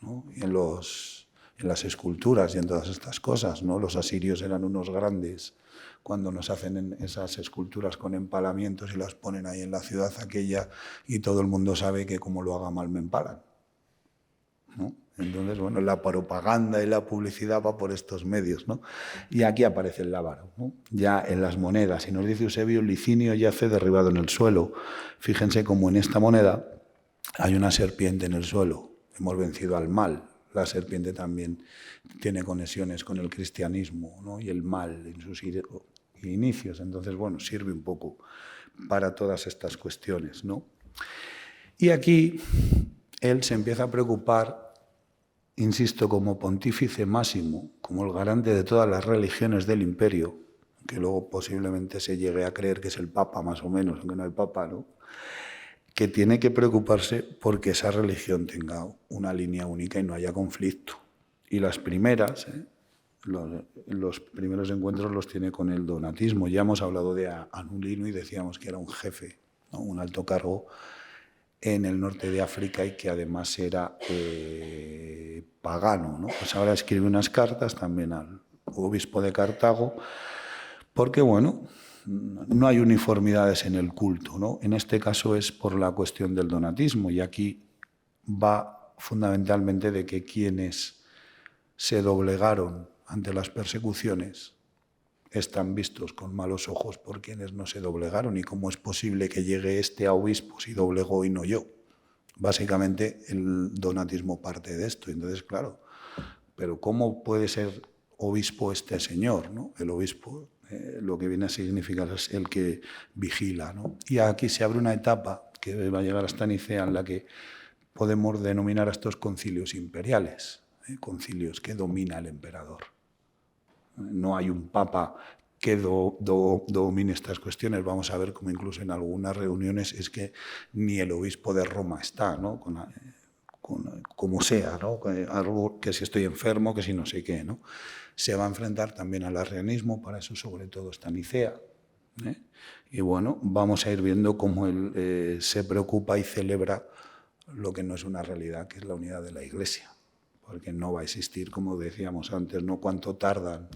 ¿no? Y en las esculturas y en todas estas cosas, ¿no? Los asirios eran unos grandes cuando nos hacen esas esculturas con empalamientos y las ponen ahí en la ciudad aquella, y todo el mundo sabe que como lo haga mal me empalan, ¿no? Entonces, bueno, la propaganda y la publicidad va por estos medios, ¿no? Y aquí aparece el lábaro, ¿no? Ya en las monedas. Y nos dice Eusebio, Licinio yace derribado en el suelo. Fíjense cómo en esta moneda hay una serpiente en el suelo. Hemos vencido al mal. La serpiente también tiene conexiones con el cristianismo, ¿no? Y el mal en sus inicios. Entonces, bueno, sirve un poco para todas estas cuestiones, ¿no? Y aquí él se empieza a preocupar, insisto, como pontífice máximo, como el garante de todas las religiones del imperio, que luego posiblemente se llegue a creer que es el Papa más o menos, aunque no el Papa, ¿no? Que tiene que preocuparse porque esa religión tenga una línea única y no haya conflicto. Y las primeras, los primeros encuentros los tiene con el donatismo. Ya hemos hablado de Anulino y decíamos que era un jefe, ¿no? Un alto cargo en el norte de África y que además era pagano, ¿no? Pues ahora escribe unas cartas también al obispo de Cartago, porque, bueno, no hay uniformidades en el culto, ¿no? En este caso es por la cuestión del donatismo, y aquí va fundamentalmente de que quienes se doblegaron ante las persecuciones están vistos con malos ojos por quienes no se doblegaron, y cómo es posible que llegue este a obispo si doblegó y no yo. Básicamente el donatismo parte de esto. Entonces, claro, pero ¿cómo puede ser obispo este señor, ¿no? El obispo lo que viene a significar es el que vigila, ¿no? Y aquí se abre una etapa que va a llegar hasta Nicea, en la que podemos denominar a estos concilios imperiales, concilios que domina el emperador. No hay un papa que domine estas cuestiones. Vamos a ver cómo incluso en algunas reuniones es que ni el obispo de Roma está, ¿no? Como sea, ¿no? Algo, que si estoy enfermo, que si no sé qué, ¿no? Se va a enfrentar también al arrianismo, para eso sobre todo está Nicea, ¿eh? Y bueno, vamos a ir viendo cómo él se preocupa y celebra lo que no es una realidad, que es la unidad de la Iglesia, porque no va a existir, como decíamos antes, no cuánto tardan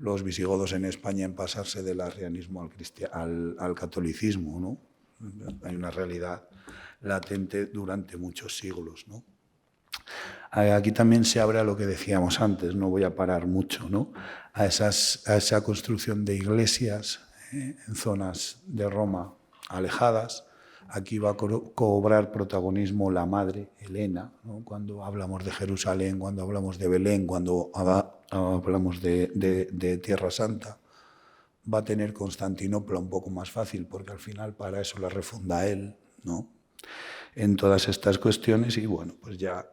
los visigodos en España en pasarse del arrianismo al catolicismo, ¿no? Hay una realidad latente durante muchos siglos, ¿no? Aquí también se abre a lo que decíamos antes, no voy a parar mucho, ¿no? A esa construcción de iglesias en zonas de Roma alejadas. Aquí va a cobrar protagonismo la madre, Helena, ¿no? Cuando hablamos de Jerusalén, cuando hablamos de Belén, cuando hablamos de Tierra Santa. Va a tener Constantinopla un poco más fácil, porque al final para eso la refunda él, ¿no? En todas estas cuestiones, y bueno, pues ya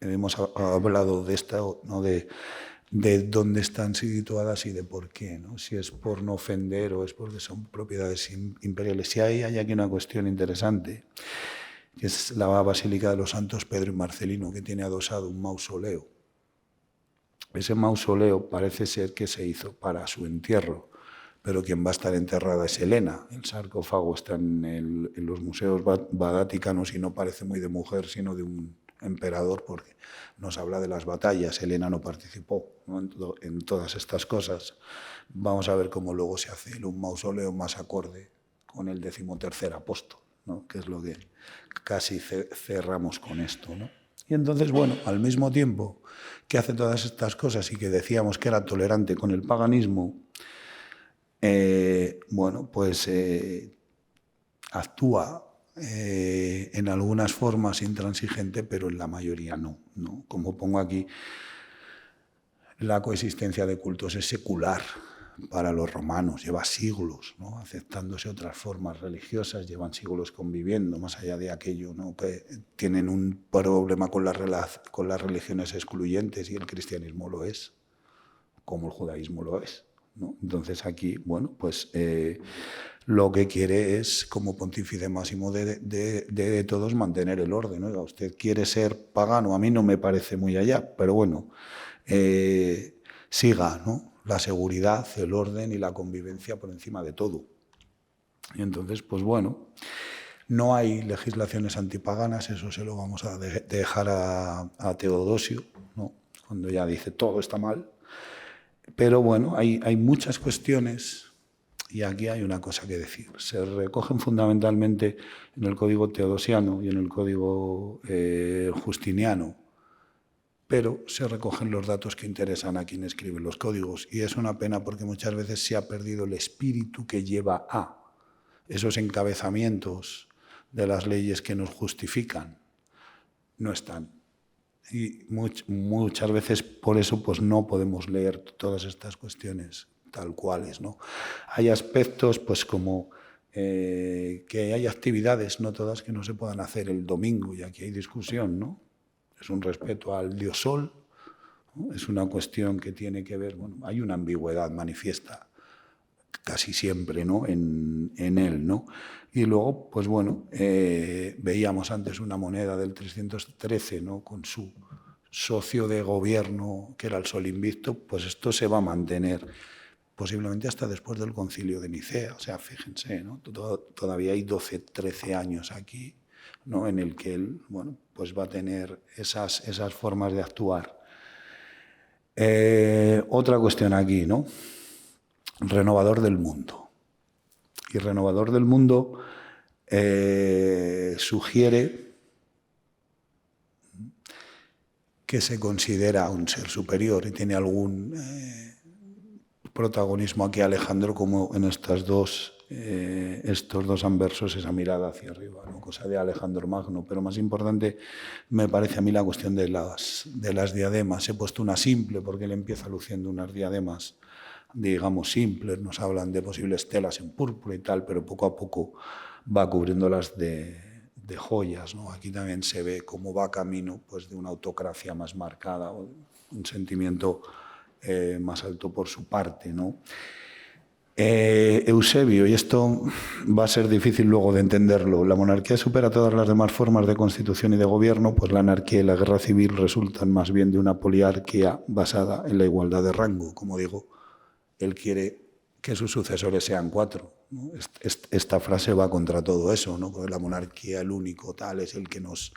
hemos hablado de esto, ¿no? De dónde están situadas y de por qué, ¿no? Si es por no ofender o es porque son propiedades imperiales. Si hay aquí una cuestión interesante, que es la Basílica de los Santos Pedro y Marcelino, que tiene adosado un mausoleo. Ese mausoleo parece ser que se hizo para su entierro, pero quien va a estar enterrada es Helena. El sarcófago está en los museos vaticanos y no parece muy de mujer, sino de un emperador, porque nos habla de las batallas. Helena no participó, ¿no? En todas estas cosas. Vamos a ver cómo luego se hace un mausoleo más acorde con el 13º apóstol, ¿no? Que es lo que casi cerramos con esto, ¿no? Y entonces, bueno, al mismo tiempo que hace todas estas cosas y que decíamos que era tolerante con el paganismo, bueno, pues actúa en algunas formas intransigente, pero en la mayoría no, ¿no? Como pongo aquí, la coexistencia de cultos es secular para los romanos, lleva siglos, ¿no? Aceptándose otras formas religiosas, llevan siglos conviviendo, más allá de aquello, ¿no? Que tienen un problema con las religiones excluyentes, y el cristianismo lo es, como el judaísmo lo es, ¿no? Entonces aquí, bueno, pues lo que quiere es, como pontífice máximo de todos, mantener el orden. Oiga, usted quiere ser pagano, a mí no me parece muy allá, pero bueno, siga, ¿no? La seguridad, el orden y la convivencia por encima de todo. Y entonces, pues bueno, no hay legislaciones antipaganas, eso se lo vamos a dejar a Teodosio, ¿no? Cuando ya dice todo está mal. Pero bueno, hay muchas cuestiones, y aquí hay una cosa que decir. Se recogen fundamentalmente en el Código Teodosiano y en el Código Justiniano, pero se recogen los datos que interesan a quien escribe los códigos. Y es una pena, porque muchas veces se ha perdido el espíritu que lleva a esos encabezamientos de las leyes que nos justifican. No están. Y muchas veces por eso pues no podemos leer todas estas cuestiones tal cuales, ¿no? Hay aspectos pues como que hay actividades, no todas, que no se puedan hacer el domingo, y aquí hay discusión, ¿no? Es un respeto al dios Sol, ¿no? Es una cuestión que tiene que ver, bueno, hay una ambigüedad manifiesta casi siempre, ¿no? en él, ¿no? Y luego, pues bueno, veíamos antes una moneda del 313, ¿no? Con su socio de gobierno, que era el Sol Invicto, pues esto se va a mantener posiblemente hasta después del Concilio de Nicea. O sea, fíjense, ¿no? Todavía hay 12, 13 años aquí, ¿no? En el que él, bueno, pues va a tener esas formas de actuar. Otra cuestión aquí, ¿no? Renovador del mundo. Y renovador del mundo sugiere que se considera un ser superior, y tiene algún protagonismo aquí Alejandro, como en estos dos anversos, esa mirada hacia arriba, ¿no? Cosa de Alejandro Magno. Pero más importante me parece a mí la cuestión de las diademas. He puesto una simple porque él empieza luciendo unas diademas, digamos, simples. Nos hablan de posibles telas en púrpura y tal, pero poco a poco va cubriéndolas de joyas, ¿no? Aquí también se ve cómo va camino pues, de una autocracia más marcada, o un sentimiento más alto por su parte, ¿no? Eusebio, y esto va a ser difícil luego de entenderlo, la monarquía supera todas las demás formas de constitución y de gobierno, pues la anarquía y la guerra civil resultan más bien de una poliarquía basada en la igualdad de rango. Como digo, él quiere que sus sucesores sean 4, ¿no? Esta frase va contra todo eso, ¿no? Porque la monarquía, el único tal, es el que nos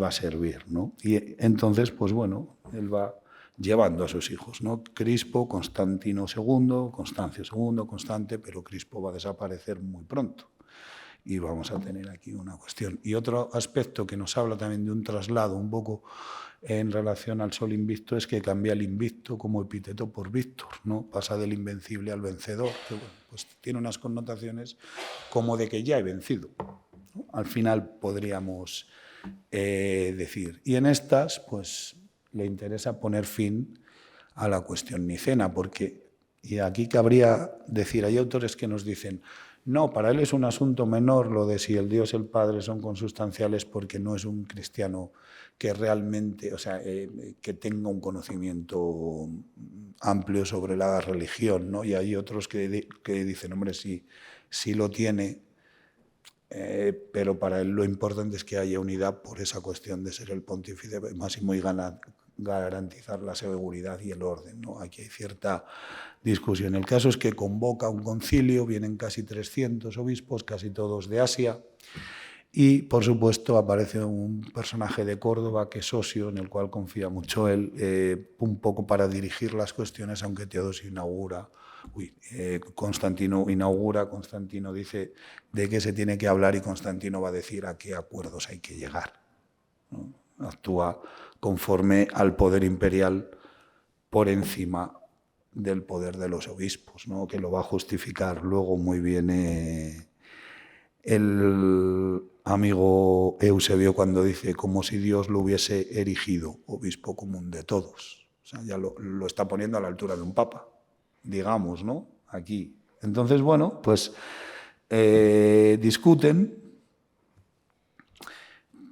va a servir, ¿no? Y entonces, pues bueno, él va llevando a sus hijos, ¿no? Crispo, Constantino II, Constancio II, Constante, pero Crispo va a desaparecer muy pronto. Y vamos a tener aquí una cuestión. Y otro aspecto que nos habla también de un traslado un poco en relación al Sol invicto es que cambia el invicto como epíteto por Víctor, ¿no? Pasa del invencible al vencedor, que bueno, pues tiene unas connotaciones como de que ya he vencido, ¿no? Al final podríamos decir. Y en estas, pues le interesa poner fin a la cuestión nicena, porque, y aquí cabría decir, hay autores que nos dicen, no, para él es un asunto menor lo de si el Dios y el Padre son consustanciales porque no es un cristiano que realmente, o sea, que tenga un conocimiento amplio sobre la religión, ¿no? Y hay otros que dicen, hombre, sí lo tiene, pero para él lo importante es que haya unidad por esa cuestión de ser el pontífice máximo y garantizar la seguridad y el orden, ¿no? Aquí hay cierta discusión. El caso es que convoca un concilio, vienen casi 300 obispos, casi todos de Asia, y por supuesto aparece un personaje de Córdoba que es Sosio, en el cual confía mucho él, un poco para dirigir las cuestiones, aunque Teodosio Constantino inaugura, Constantino dice de qué se tiene que hablar y Constantino va a decir a qué acuerdos hay que llegar, ¿no? Actúa conforme al poder imperial por encima del poder de los obispos, ¿no? Que lo va a justificar luego muy bien el amigo Eusebio cuando dice como si Dios lo hubiese erigido obispo común de todos. O sea, ya lo está poniendo a la altura de un papa, digamos, ¿no? Aquí. Entonces, bueno, pues discuten,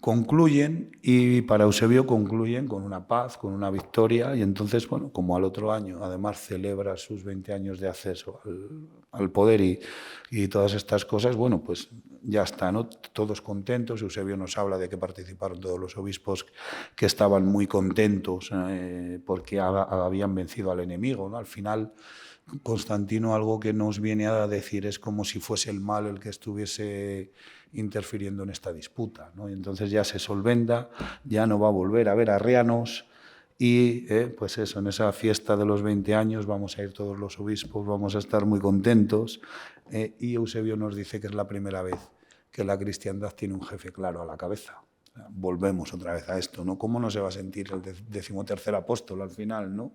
concluyen y para Eusebio concluyen con una paz, con una victoria y entonces, bueno, como al otro año además celebra sus 20 años de acceso al poder y todas estas cosas, bueno, pues ya está, ¿no? Todos contentos. Eusebio nos habla de que participaron todos los obispos que estaban muy contentos porque habían vencido al enemigo, ¿no? Al final, Constantino algo que nos viene a decir es como si fuese el mal el que estuviese interfiriendo en esta disputa, ¿no? Y entonces ya se solventa, ya no va a volver a haber arrianos y pues eso, en esa fiesta de los 20 años vamos a ir todos los obispos, vamos a estar muy contentos y Eusebio nos dice que es la primera vez que la cristiandad tiene un jefe claro a la cabeza. Volvemos otra vez a esto, ¿no? ¿Cómo no se va a sentir el 13º apóstol al final, ¿no?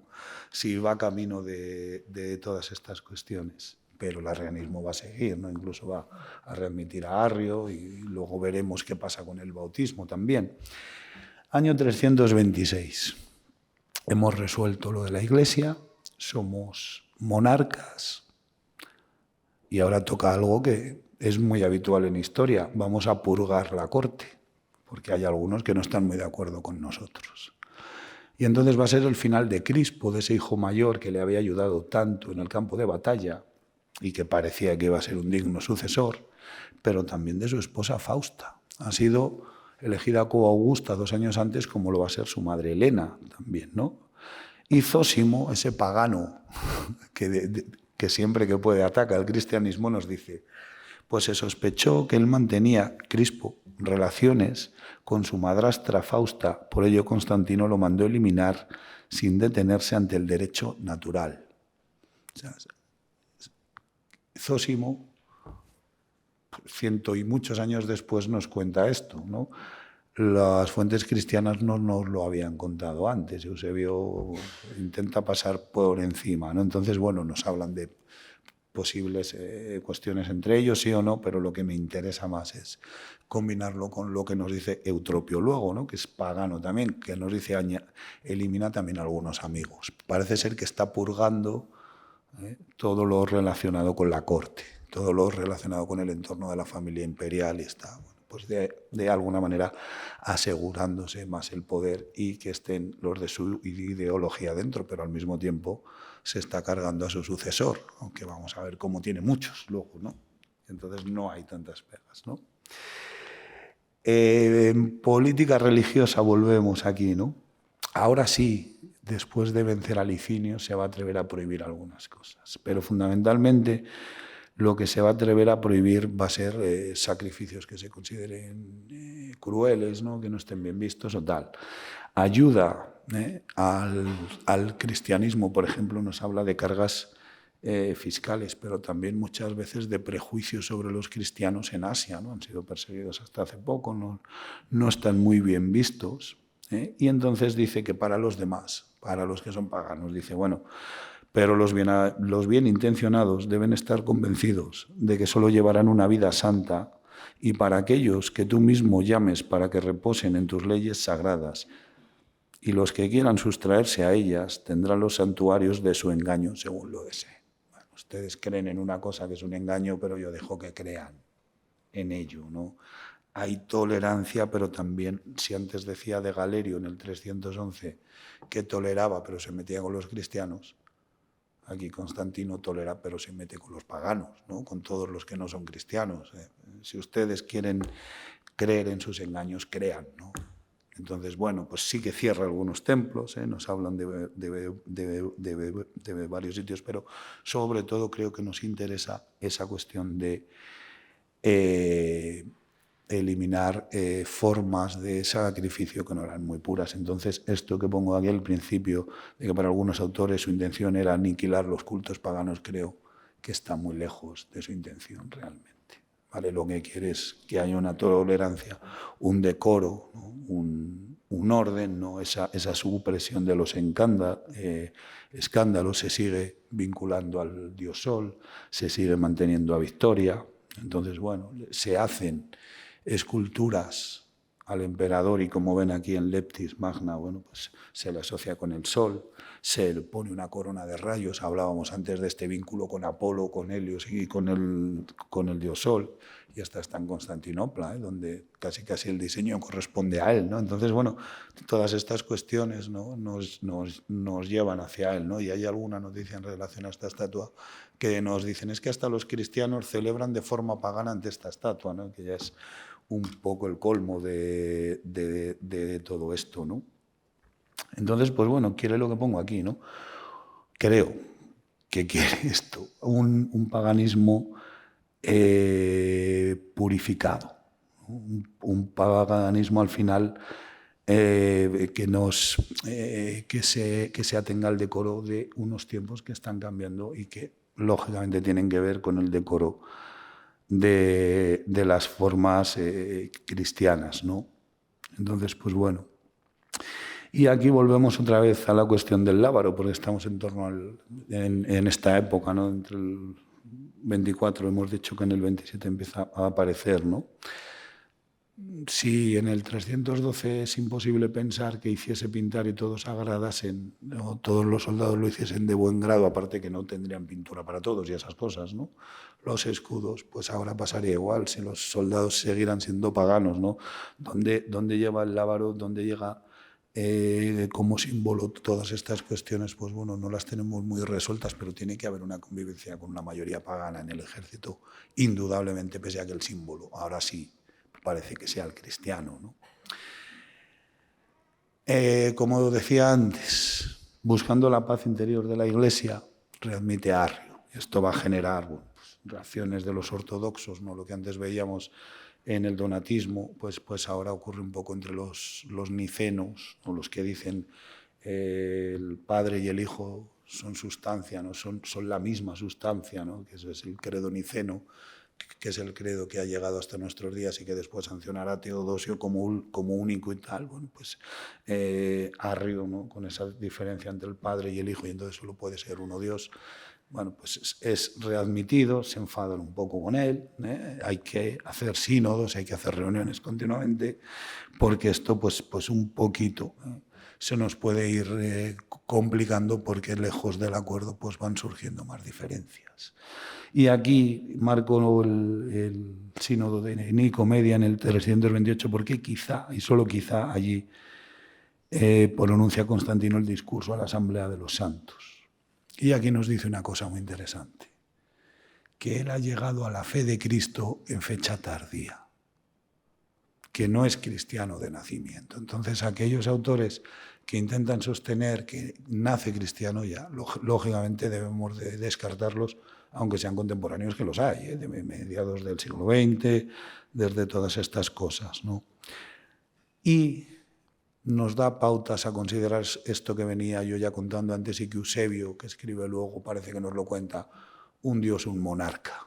Si va camino de todas estas cuestiones. Pero el arrianismo va a seguir, ¿no? Incluso va a readmitir a Arrio y luego veremos qué pasa con el bautismo también. Año 326. Hemos resuelto lo de la Iglesia, somos monarcas y ahora toca algo que es muy habitual en historia. Vamos a purgar la corte, porque hay algunos que no están muy de acuerdo con nosotros. Y entonces va a ser el final de Crispo, de ese hijo mayor que le había ayudado tanto en el campo de batalla y que parecía que iba a ser un digno sucesor, pero también de su esposa Fausta. Ha sido elegida coaugusta 2 años antes, como lo va a ser su madre Helena también, ¿no? Y Zósimo, ese pagano que siempre que puede ataca al cristianismo, nos dice, pues se sospechó que él mantenía, Crispo, relaciones con su madrastra Fausta, por ello Constantino lo mandó eliminar sin detenerse ante el derecho natural. O sea, Zósimo, 100 y muchos años después, nos cuenta esto, ¿no? Las fuentes cristianas no nos lo habían contado antes. Eusebio intenta pasar por encima, ¿no? Entonces, bueno, nos hablan de posibles cuestiones entre ellos, sí o no, pero lo que me interesa más es combinarlo con lo que nos dice Eutropio luego, ¿no? Que es pagano también, que nos dice elimina también a algunos amigos. Parece ser que está purgando todo lo relacionado con la corte, todo lo relacionado con el entorno de la familia imperial y está, bueno, pues de alguna manera asegurándose más el poder y que estén los de su ideología dentro, pero al mismo tiempo se está cargando a su sucesor, aunque vamos a ver cómo tiene muchos luego, ¿no? Entonces no hay tantas pegas, ¿no? En política religiosa volvemos aquí, ¿no? Ahora sí, después de vencer a Licinio, se va a atrever a prohibir algunas cosas, pero fundamentalmente lo que se va a atrever a prohibir va a ser sacrificios que se consideren crueles, ¿no? Que no estén bien vistos o tal. Ayuda al cristianismo, por ejemplo, nos habla de cargas fiscales, pero también muchas veces de prejuicios sobre los cristianos en Asia, ¿no? Han sido perseguidos hasta hace poco, no están muy bien vistos. Y entonces dice que para los demás, para los que son paganos, dice, bueno, pero los bien intencionados deben estar convencidos de que solo llevarán una vida santa, y para aquellos que tú mismo llames para que reposen en tus leyes sagradas, y los que quieran sustraerse a ellas tendrán los santuarios de su engaño según lo deseen. Bueno, ustedes creen en una cosa que es un engaño, pero yo dejo que crean en ello, ¿no? Hay tolerancia, pero también, si antes decía de Galerio en el 311 que toleraba, pero se metía con los cristianos, aquí Constantino tolera, pero se mete con los paganos, ¿no? Con todos los que no son cristianos. Si ustedes quieren creer en sus engaños, crean, ¿no? Entonces, bueno, pues sí que cierra algunos templos, nos hablan de varios sitios, pero sobre todo creo que nos interesa esa cuestión de eliminar formas de sacrificio que no eran muy puras. Entonces, esto que pongo aquí al principio, de que para algunos autores su intención era aniquilar los cultos paganos, creo que está muy lejos de su intención realmente. ¿Vale? Lo que quiere es que haya una tolerancia, un decoro, ¿no? un orden, ¿no? Esa supresión de los escándalos se sigue vinculando al dios Sol, se sigue manteniendo a Victoria. Entonces, bueno, se hacen esculturas al emperador y, como ven aquí en Leptis Magna, bueno, pues se le asocia con el sol, se le pone una corona de rayos. Hablábamos antes de este vínculo con Apolo, con Helios y con el dios Sol, y hasta está en Constantinopla, donde casi el diseño corresponde a él, ¿no? Entonces, bueno, todas estas cuestiones, ¿no? nos llevan hacia él, ¿no? Y hay alguna noticia en relación a esta estatua que nos dicen, es que hasta los cristianos celebran de forma pagana ante esta estatua, ¿no? Que ya es un poco el colmo de todo esto, ¿no? Entonces, pues bueno, quiere lo que pongo aquí, ¿no? Creo que quiere esto, un paganismo purificado, ¿no? Un paganismo al final que se atenga al decoro de unos tiempos que están cambiando y que lógicamente tienen que ver con el decoro de las formas cristianas, ¿no? Entonces, pues bueno. Y aquí volvemos otra vez a la cuestión del lábaro, porque estamos en torno en esta época, ¿no? Entre el 24, hemos dicho que en el 27 empieza a aparecer, ¿no? Si en el 312 es imposible pensar que hiciese pintar y todos agradasen, o todos los soldados lo hiciesen de buen grado, aparte que no tendrían pintura para todos y esas cosas, ¿no? Los escudos, pues ahora pasaría igual, si los soldados seguirán siendo paganos, ¿no? ¿Dónde lleva el lábaro? ¿Dónde llega como símbolo todas estas cuestiones? Pues bueno, no las tenemos muy resueltas, pero tiene que haber una convivencia con una mayoría pagana en el ejército, indudablemente, pese a que el símbolo ahora sí parece que sea el cristiano, ¿no? Como decía antes, buscando la paz interior de la Iglesia, readmite a Arrio. Esto va a generar, bueno, pues, reacciones de los ortodoxos, ¿no? Lo que antes veíamos en el donatismo, pues ahora ocurre un poco entre los nicenos, o los que dicen el Padre y el Hijo son sustancia, ¿no? son la misma sustancia, ¿no? Que eso es el credo niceno, que es el credo que ha llegado hasta nuestros días y que después sancionará Teodosio como único y tal. Bueno, pues Arrio, ¿no? Con esa diferencia entre el Padre y el Hijo, y entonces solo puede ser uno Dios. Bueno, pues es readmitido, se enfadan un poco con él, hay que hacer sínodos, hay que hacer reuniones continuamente, porque esto pues un poquito se nos puede ir complicando, porque lejos del acuerdo pues van surgiendo más diferencias. Y aquí marco el sínodo de Nicomedia en el 328, porque quizá, y solo quizá, allí pronuncia Constantino el discurso a la Asamblea de los Santos. Y aquí nos dice una cosa muy interesante, que él ha llegado a la fe de Cristo en fecha tardía, que no es cristiano de nacimiento. Entonces, aquellos autores que intentan sostener que nace cristiano, ya lógicamente debemos de descartarlos, aunque sean contemporáneos, que los hay, de mediados del siglo XX, desde todas estas cosas, ¿no? Y nos da pautas a considerar esto que venía yo ya contando antes y que Eusebio, que escribe luego, parece que nos lo cuenta, un Dios, un monarca.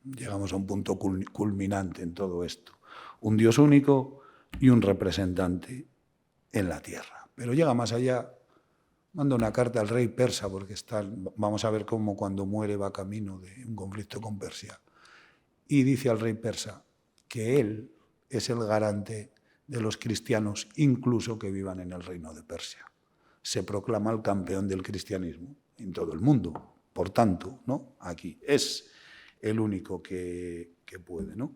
Llegamos a un punto culminante en todo esto. Un Dios único y un representante en la tierra. Pero llega más allá, manda una carta al rey persa, porque vamos a ver cómo cuando muere va camino de un conflicto con Persia. Y dice al rey persa que él es el garante de los cristianos, incluso que vivan en el reino de Persia. Se proclama el campeón del cristianismo en todo el mundo. Por tanto, ¿no? Aquí es el único que puede, ¿no?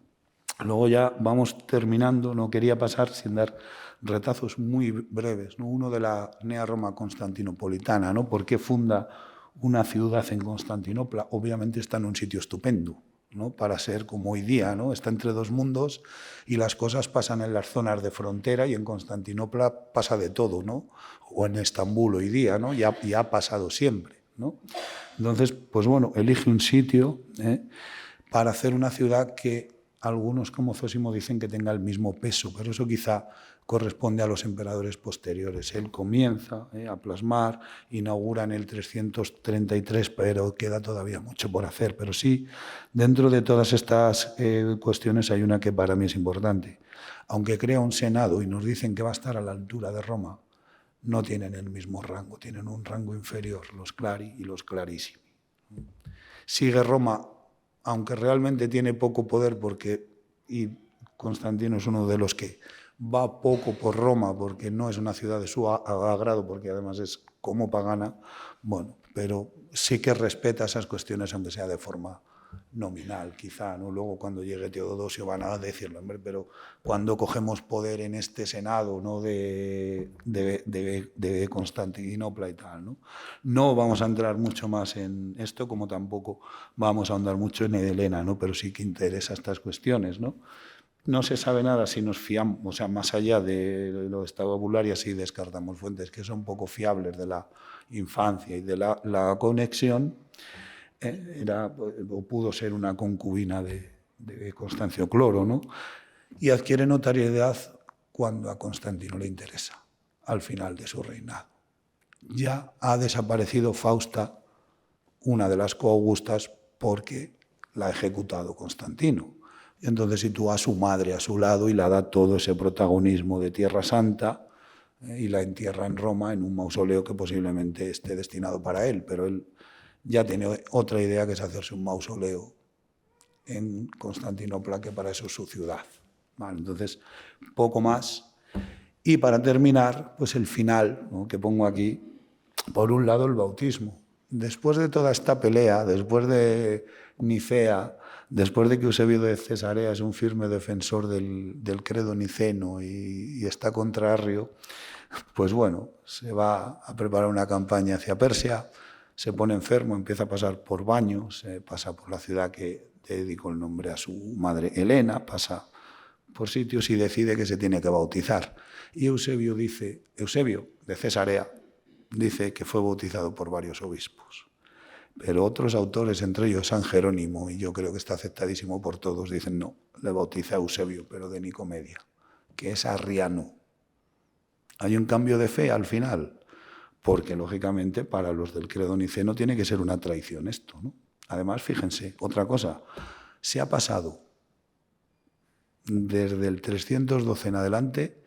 Luego ya vamos terminando, no quería pasar sin dar retazos muy breves, ¿no? Uno de la Nea Roma Constantinopolitana, ¿no? ¿Por qué funda una ciudad en Constantinopla? Obviamente está en un sitio estupendo, ¿no? Para ser como hoy día, ¿no? Está entre dos mundos y las cosas pasan en las zonas de frontera y en Constantinopla pasa de todo, ¿no? O en Estambul hoy día, ¿no? Ya ha pasado siempre, ¿no? Entonces, pues bueno, elige un sitio para hacer una ciudad que algunos como Zósimo dicen que tenga el mismo peso, pero eso quizá corresponde a los emperadores posteriores. Él comienza a plasmar, inaugura en el 333, pero queda todavía mucho por hacer. Pero sí, dentro de todas estas cuestiones hay una que para mí es importante. Aunque crea un senado y nos dicen que va a estar a la altura de Roma, no tienen el mismo rango, tienen un rango inferior, los clari y los clarissimi. Sigue Roma, aunque realmente tiene poco poder, y Constantino es uno de los que va poco por Roma, porque no es una ciudad de su agrado, porque además es como pagana, bueno, pero sí que respeta esas cuestiones, aunque sea de forma nominal, quizá, ¿no? Luego cuando llegue Teodosio van a decirlo, hombre, pero cuando cogemos poder en este Senado, ¿no? de Constantinopla y tal, ¿no? No vamos a entrar mucho más en esto, como tampoco vamos a ahondar mucho en Helena, ¿no? Pero sí que interesa estas cuestiones, ¿no? No se sabe nada si nos fiamos, o sea, más allá de lo estabulario, sí descartamos fuentes que son poco fiables de la infancia y de la conexión. O pudo ser una concubina de Constancio Cloro, ¿no? Y adquiere notoriedad cuando a Constantino le interesa, al final de su reinado. Ya ha desaparecido Fausta, una de las coaugustas, porque la ha ejecutado Constantino. Y entonces sitúa a su madre a su lado y le da todo ese protagonismo de Tierra Santa y la entierra en Roma en un mausoleo que posiblemente esté destinado para él, pero él ya tiene otra idea, que es hacerse un mausoleo en Constantinopla, que para eso es su ciudad. Vale, entonces, poco más. Y para terminar, pues el final, ¿no? Que pongo aquí, por un lado el bautismo. Después de toda esta pelea, después de Nicea, después de que Eusebio de Cesarea es un firme defensor del credo niceno y está contra Arrio, pues bueno, se va a preparar una campaña hacia Persia, se pone enfermo, empieza a pasar por baños, pasa por la ciudad que dedicó el nombre a su madre Helena, pasa por sitios y decide que se tiene que bautizar. Y Eusebio de Cesarea dice que fue bautizado por varios obispos. Pero otros autores, entre ellos San Jerónimo, y yo creo que está aceptadísimo por todos, dicen no, le bautiza a Eusebio, pero de Nicomedia, que es arriano. Hay un cambio de fe al final, porque lógicamente para los del credo niceno tiene que ser una traición esto, ¿no? Además, fíjense, otra cosa, se ha pasado desde el 312 en adelante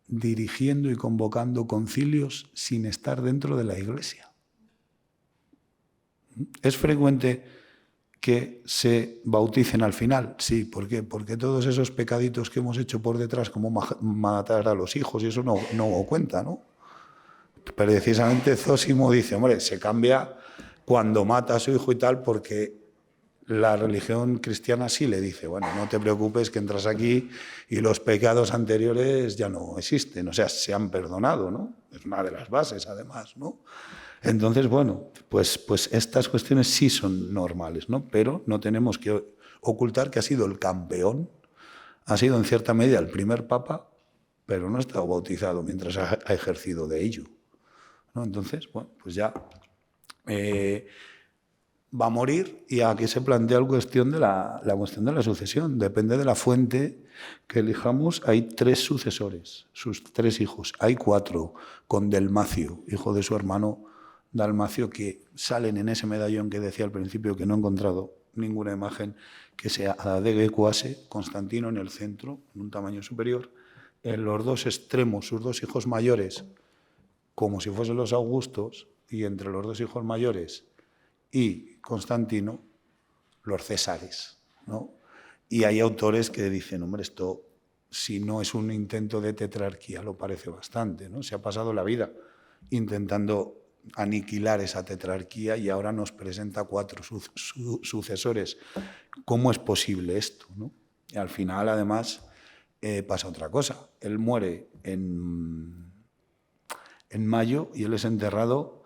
dirigiendo y convocando concilios sin estar dentro de la Iglesia. ¿Es frecuente que se bauticen al final? Sí, ¿por qué? Porque todos esos pecaditos que hemos hecho por detrás, como matar a los hijos, y eso no cuenta, ¿no? Pero precisamente Zósimo dice, hombre, se cambia cuando mata a su hijo y tal, porque la religión cristiana sí le dice, bueno, no te preocupes que entras aquí y los pecados anteriores ya no existen, o sea, se han perdonado, ¿no? Es una de las bases, además, ¿no? Entonces, bueno, pues estas cuestiones sí son normales, ¿no? Pero no tenemos que ocultar que ha sido el campeón, ha sido en cierta medida el primer papa, pero no ha estado bautizado mientras ha ejercido de ello, ¿no? Entonces, bueno, pues ya va a morir y aquí se plantea la cuestión de la cuestión de la sucesión. Depende de la fuente que elijamos. Hay 3 sucesores, sus 3 hijos. Hay 4 con Dalmacio, hijo de su hermano Dalmacio, que salen en ese medallón que decía al principio, que no he encontrado ninguna imagen, que sea Adadege Cuase, Constantino en el centro, en un tamaño superior, en los 2 extremos, sus 2 hijos mayores, como si fuesen los Augustos, y entre los 2 hijos mayores y Constantino, los Césares, ¿no? Y hay autores que dicen, hombre, esto, si no es un intento de tetrarquía, lo parece bastante, ¿no? Se ha pasado la vida intentando aniquilar esa tetrarquía y ahora nos presenta 4 sucesores. ¿Cómo es posible esto, no? Y al final, además, pasa otra cosa. Él muere en mayo y él es enterrado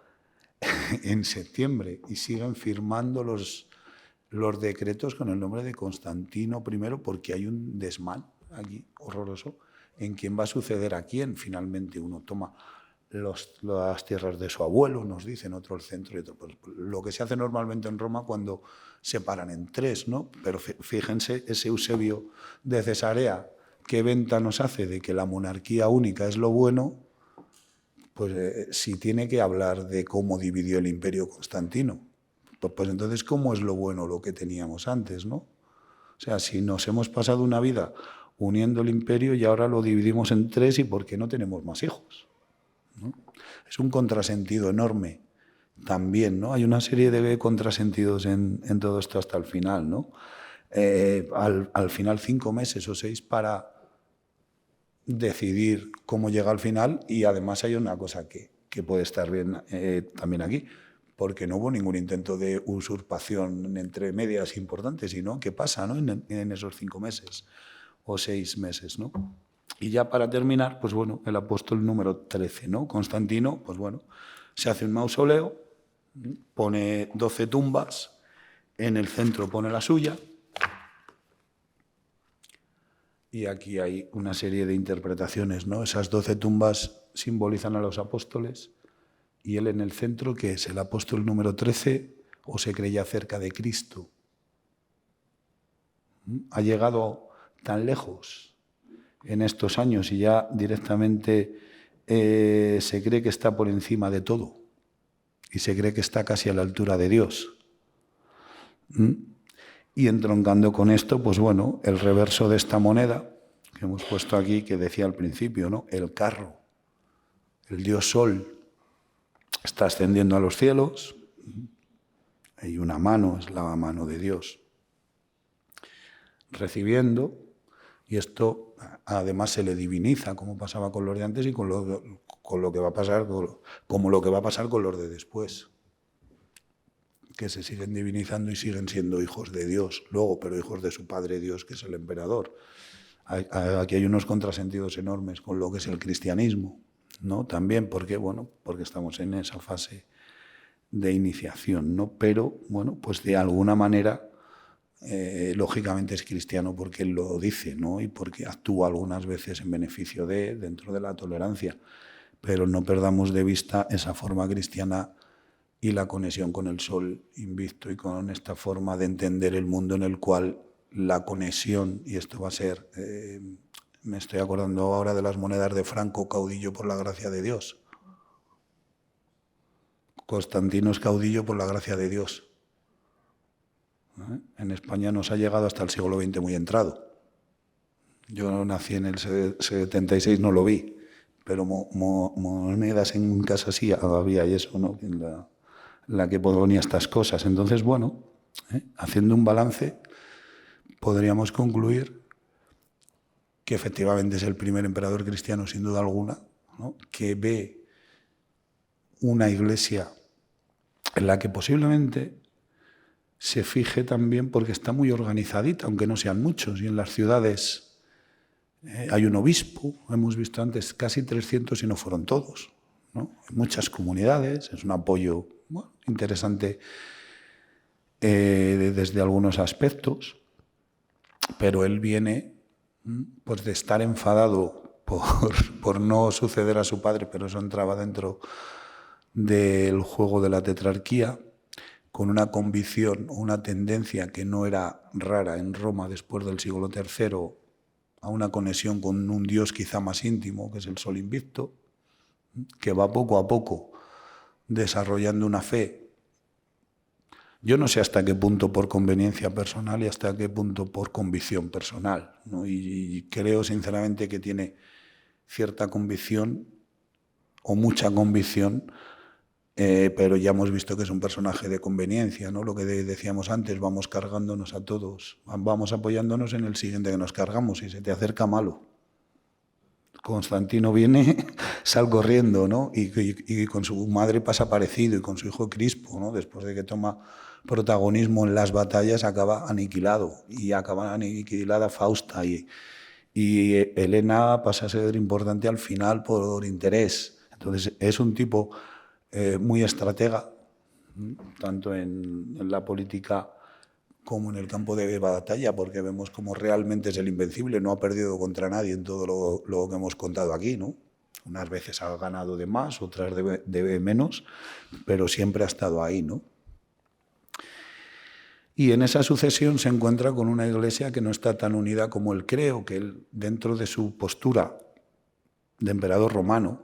en septiembre y siguen firmando los decretos con el nombre de Constantino I porque hay un desmán aquí horroroso en quién va a suceder a quién. Finalmente uno toma las tierras de su abuelo, nos dicen, otro el centro y otro. Pues lo que se hace normalmente en Roma cuando se paran en 3, ¿no? Pero fíjense, ese Eusebio de Cesarea, ¿qué venta nos hace de que la monarquía única es lo bueno? Pues si tiene que hablar de cómo dividió el imperio Constantino, pues entonces ¿cómo es lo bueno lo que teníamos antes, no? O sea, si nos hemos pasado una vida uniendo el imperio y ahora lo dividimos en 3 y ¿por qué no tenemos más hijos? ¿No? Es un contrasentido enorme también, ¿no? Hay una serie de contrasentidos en todo esto hasta el final, ¿no? Al final 5 meses o 6 para decidir cómo llega al final y además hay una cosa que puede estar bien también aquí, porque no hubo ningún intento de usurpación entre medias importantes, sino ¿qué pasa, no? en esos 5 meses o 6 meses, ¿no? Y ya para terminar, pues bueno, el apóstol número 13, ¿no? Constantino, pues bueno, se hace un mausoleo, pone 12 tumbas, en el centro pone la suya, y aquí hay una serie de interpretaciones, ¿no? Esas 12 tumbas simbolizan a los apóstoles, y él en el centro, que es el apóstol número 13, o se creía cerca de Cristo. Ha llegado tan lejos en estos años y ya directamente se cree que está por encima de todo y se cree que está casi a la altura de Dios. Y entroncando con esto, pues bueno, el reverso de esta moneda que hemos puesto aquí, que decía al principio, ¿no? El carro, el dios Sol, está ascendiendo a los cielos. Hay una mano, es la mano de Dios, recibiendo. Y esto además se le diviniza, como pasaba con los de antes y con lo que va a pasar, como lo que va a pasar con los de después, que se siguen divinizando y siguen siendo hijos de Dios luego, pero hijos de su padre Dios, que es el emperador. Aquí hay unos contrasentidos enormes con lo que es el cristianismo, ¿no? También porque estamos en esa fase de iniciación, ¿no? Pero bueno, pues de alguna manera lógicamente es cristiano porque él lo dice, ¿no? Y porque actúa algunas veces en beneficio dentro de la tolerancia, pero no perdamos de vista esa forma cristiana y la conexión con el sol invicto y con esta forma de entender el mundo en el cual la conexión, y esto va a ser, me estoy acordando ahora de las monedas de Franco, caudillo por la gracia de Dios. Constantino es caudillo por la gracia de Dios. En España nos ha llegado hasta el siglo XX muy entrado. Yo nací en el 76, no lo vi, pero monedas en casa sí había y eso, ¿no? La que ponía estas cosas. Entonces, bueno, haciendo un balance, podríamos concluir que efectivamente es el primer emperador cristiano, sin duda alguna, ¿no? Que ve una iglesia en la que posiblemente se fije también porque está muy organizadita, aunque no sean muchos, y en las ciudades hay un obispo, hemos visto antes casi 300 y no fueron todos, ¿no? Hay muchas comunidades, es un apoyo interesante desde algunos aspectos, pero él viene pues de estar enfadado por no suceder a su padre, pero eso entraba dentro del juego de la tetrarquía, con una convicción, una tendencia que no era rara en Roma después del siglo III, a una conexión con un Dios quizá más íntimo, que es el Sol Invicto, que va poco a poco desarrollando una fe. Yo no sé hasta qué punto por conveniencia personal y hasta qué punto por convicción personal, ¿no? Y creo sinceramente que tiene cierta convicción o mucha convicción, pero ya hemos visto que es un personaje de conveniencia, ¿no? Lo que decíamos antes, vamos cargándonos a todos, vamos apoyándonos en el siguiente que nos cargamos y se te acerca malo. Constantino viene, sal corriendo, ¿no? Y con su madre pasa parecido, y con su hijo Crispo, ¿no? Después de que toma protagonismo en las batallas, acaba aniquilado, y acaba aniquilada Fausta, y Helena pasa a ser importante al final por interés. Entonces es un tipo muy estratega, tanto en la política como en el campo de batalla, porque vemos como realmente es el invencible, no ha perdido contra nadie en todo lo que hemos contado aquí, ¿no? Unas veces ha ganado de más, otras de menos, pero siempre ha estado ahí, ¿no? Y en esa sucesión se encuentra con una iglesia que no está tan unida como él cree, o que él, dentro de su postura de emperador romano,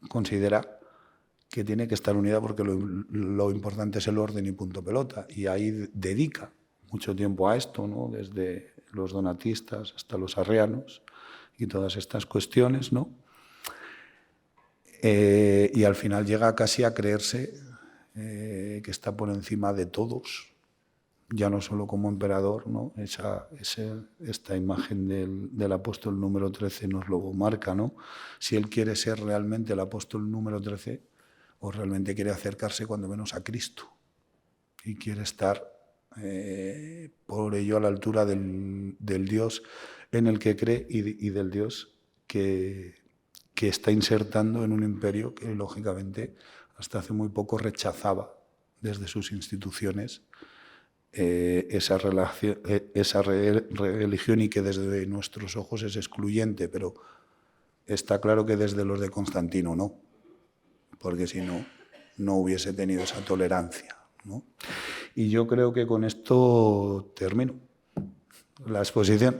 considera que tiene que estar unida porque lo importante es el orden y punto pelota. Y ahí dedica mucho tiempo a esto, ¿no? Desde los donatistas hasta los arrianos y todas estas cuestiones, ¿no? Y al final llega casi a creerse que está por encima de todos, ya no solo como emperador, ¿no? Esta imagen del apóstol número 13 nos lo marca, ¿no? Si él quiere ser realmente el apóstol número 13, o realmente quiere acercarse cuando menos a Cristo y quiere estar por ello a la altura del Dios en el que cree y del Dios que está insertando en un imperio que lógicamente hasta hace muy poco rechazaba desde sus instituciones esa religión, y que desde nuestros ojos es excluyente, pero está claro que desde los de Constantino no, porque si no, no hubiese tenido esa tolerancia, ¿no? Y yo creo que con esto termino la exposición.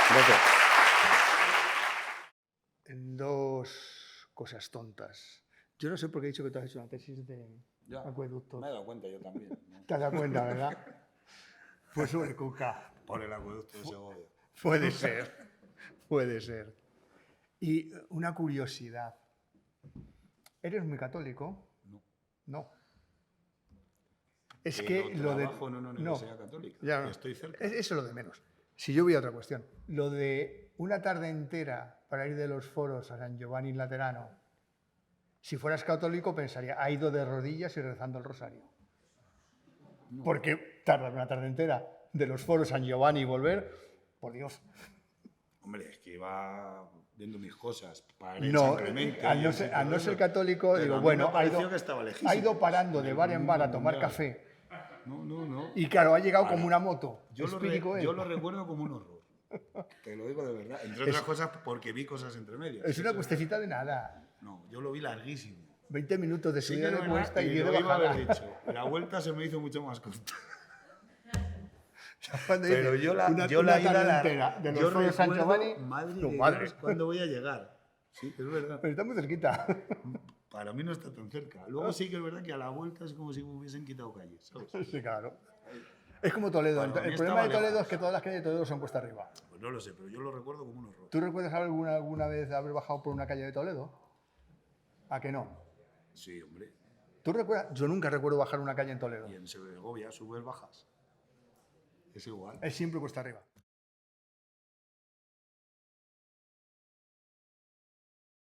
Gracias. En dos cosas tontas. Yo no sé por qué he dicho que tú has hecho una tesis de acueductos. Me he dado cuenta yo también, ¿no? ¿Te has dado cuenta, verdad? Pues sobre Cuca. Por el acueducto de Segovia. Puede ser, puede ser. Y una curiosidad. ¿Eres muy católico? No. No. Es que lo de... trabajo en una universidad católica. Ya no. Estoy cerca. Eso es lo de menos. Si yo voy a otra cuestión. Lo de una tarde entera para ir de los foros a San Giovanni Laterano, si fueras católico pensaría, ha ido de rodillas y rezando el rosario. No. Porque tardar una tarde entera de los foros a San Giovanni y volver, por Dios. Hombre, es que iba viendo mis cosas. No, al no ser católico, pero digo, bueno, ha ido parando de bar en bar a tomar café. No. Y claro, ha llegado como una moto. Yo lo recuerdo como un horror. Te lo digo de verdad. Entre otras cosas porque vi cosas entre medias. Es una cuestecita de nada. No, yo lo vi larguísimo. 20 minutos de subida de cuesta y 10 de bajada. Iba a haber dicho. La vuelta se me hizo mucho más corta. Pero yo la ida entera de los foros San Giovanni, madre, ¿cuándo voy a llegar? Sí, es verdad. Pero está muy cerquita. Para mí no está tan cerca. Luego sí que es verdad que a la vuelta es como si me hubiesen quitado calles, ¿sabes? Sí, claro. Es como Toledo. El problema de Toledo es que todas las calles de Toledo son cuesta arriba. Pues no lo sé, pero yo lo recuerdo como un horror. ¿Tú recuerdas alguna vez haber bajado por una calle de Toledo? ¿A que no? Sí, hombre. ¿Tú recuerdas? Yo nunca recuerdo bajar una calle en Toledo. Y en Segovia subes, bajas. Es igual. Es siempre cuesta arriba.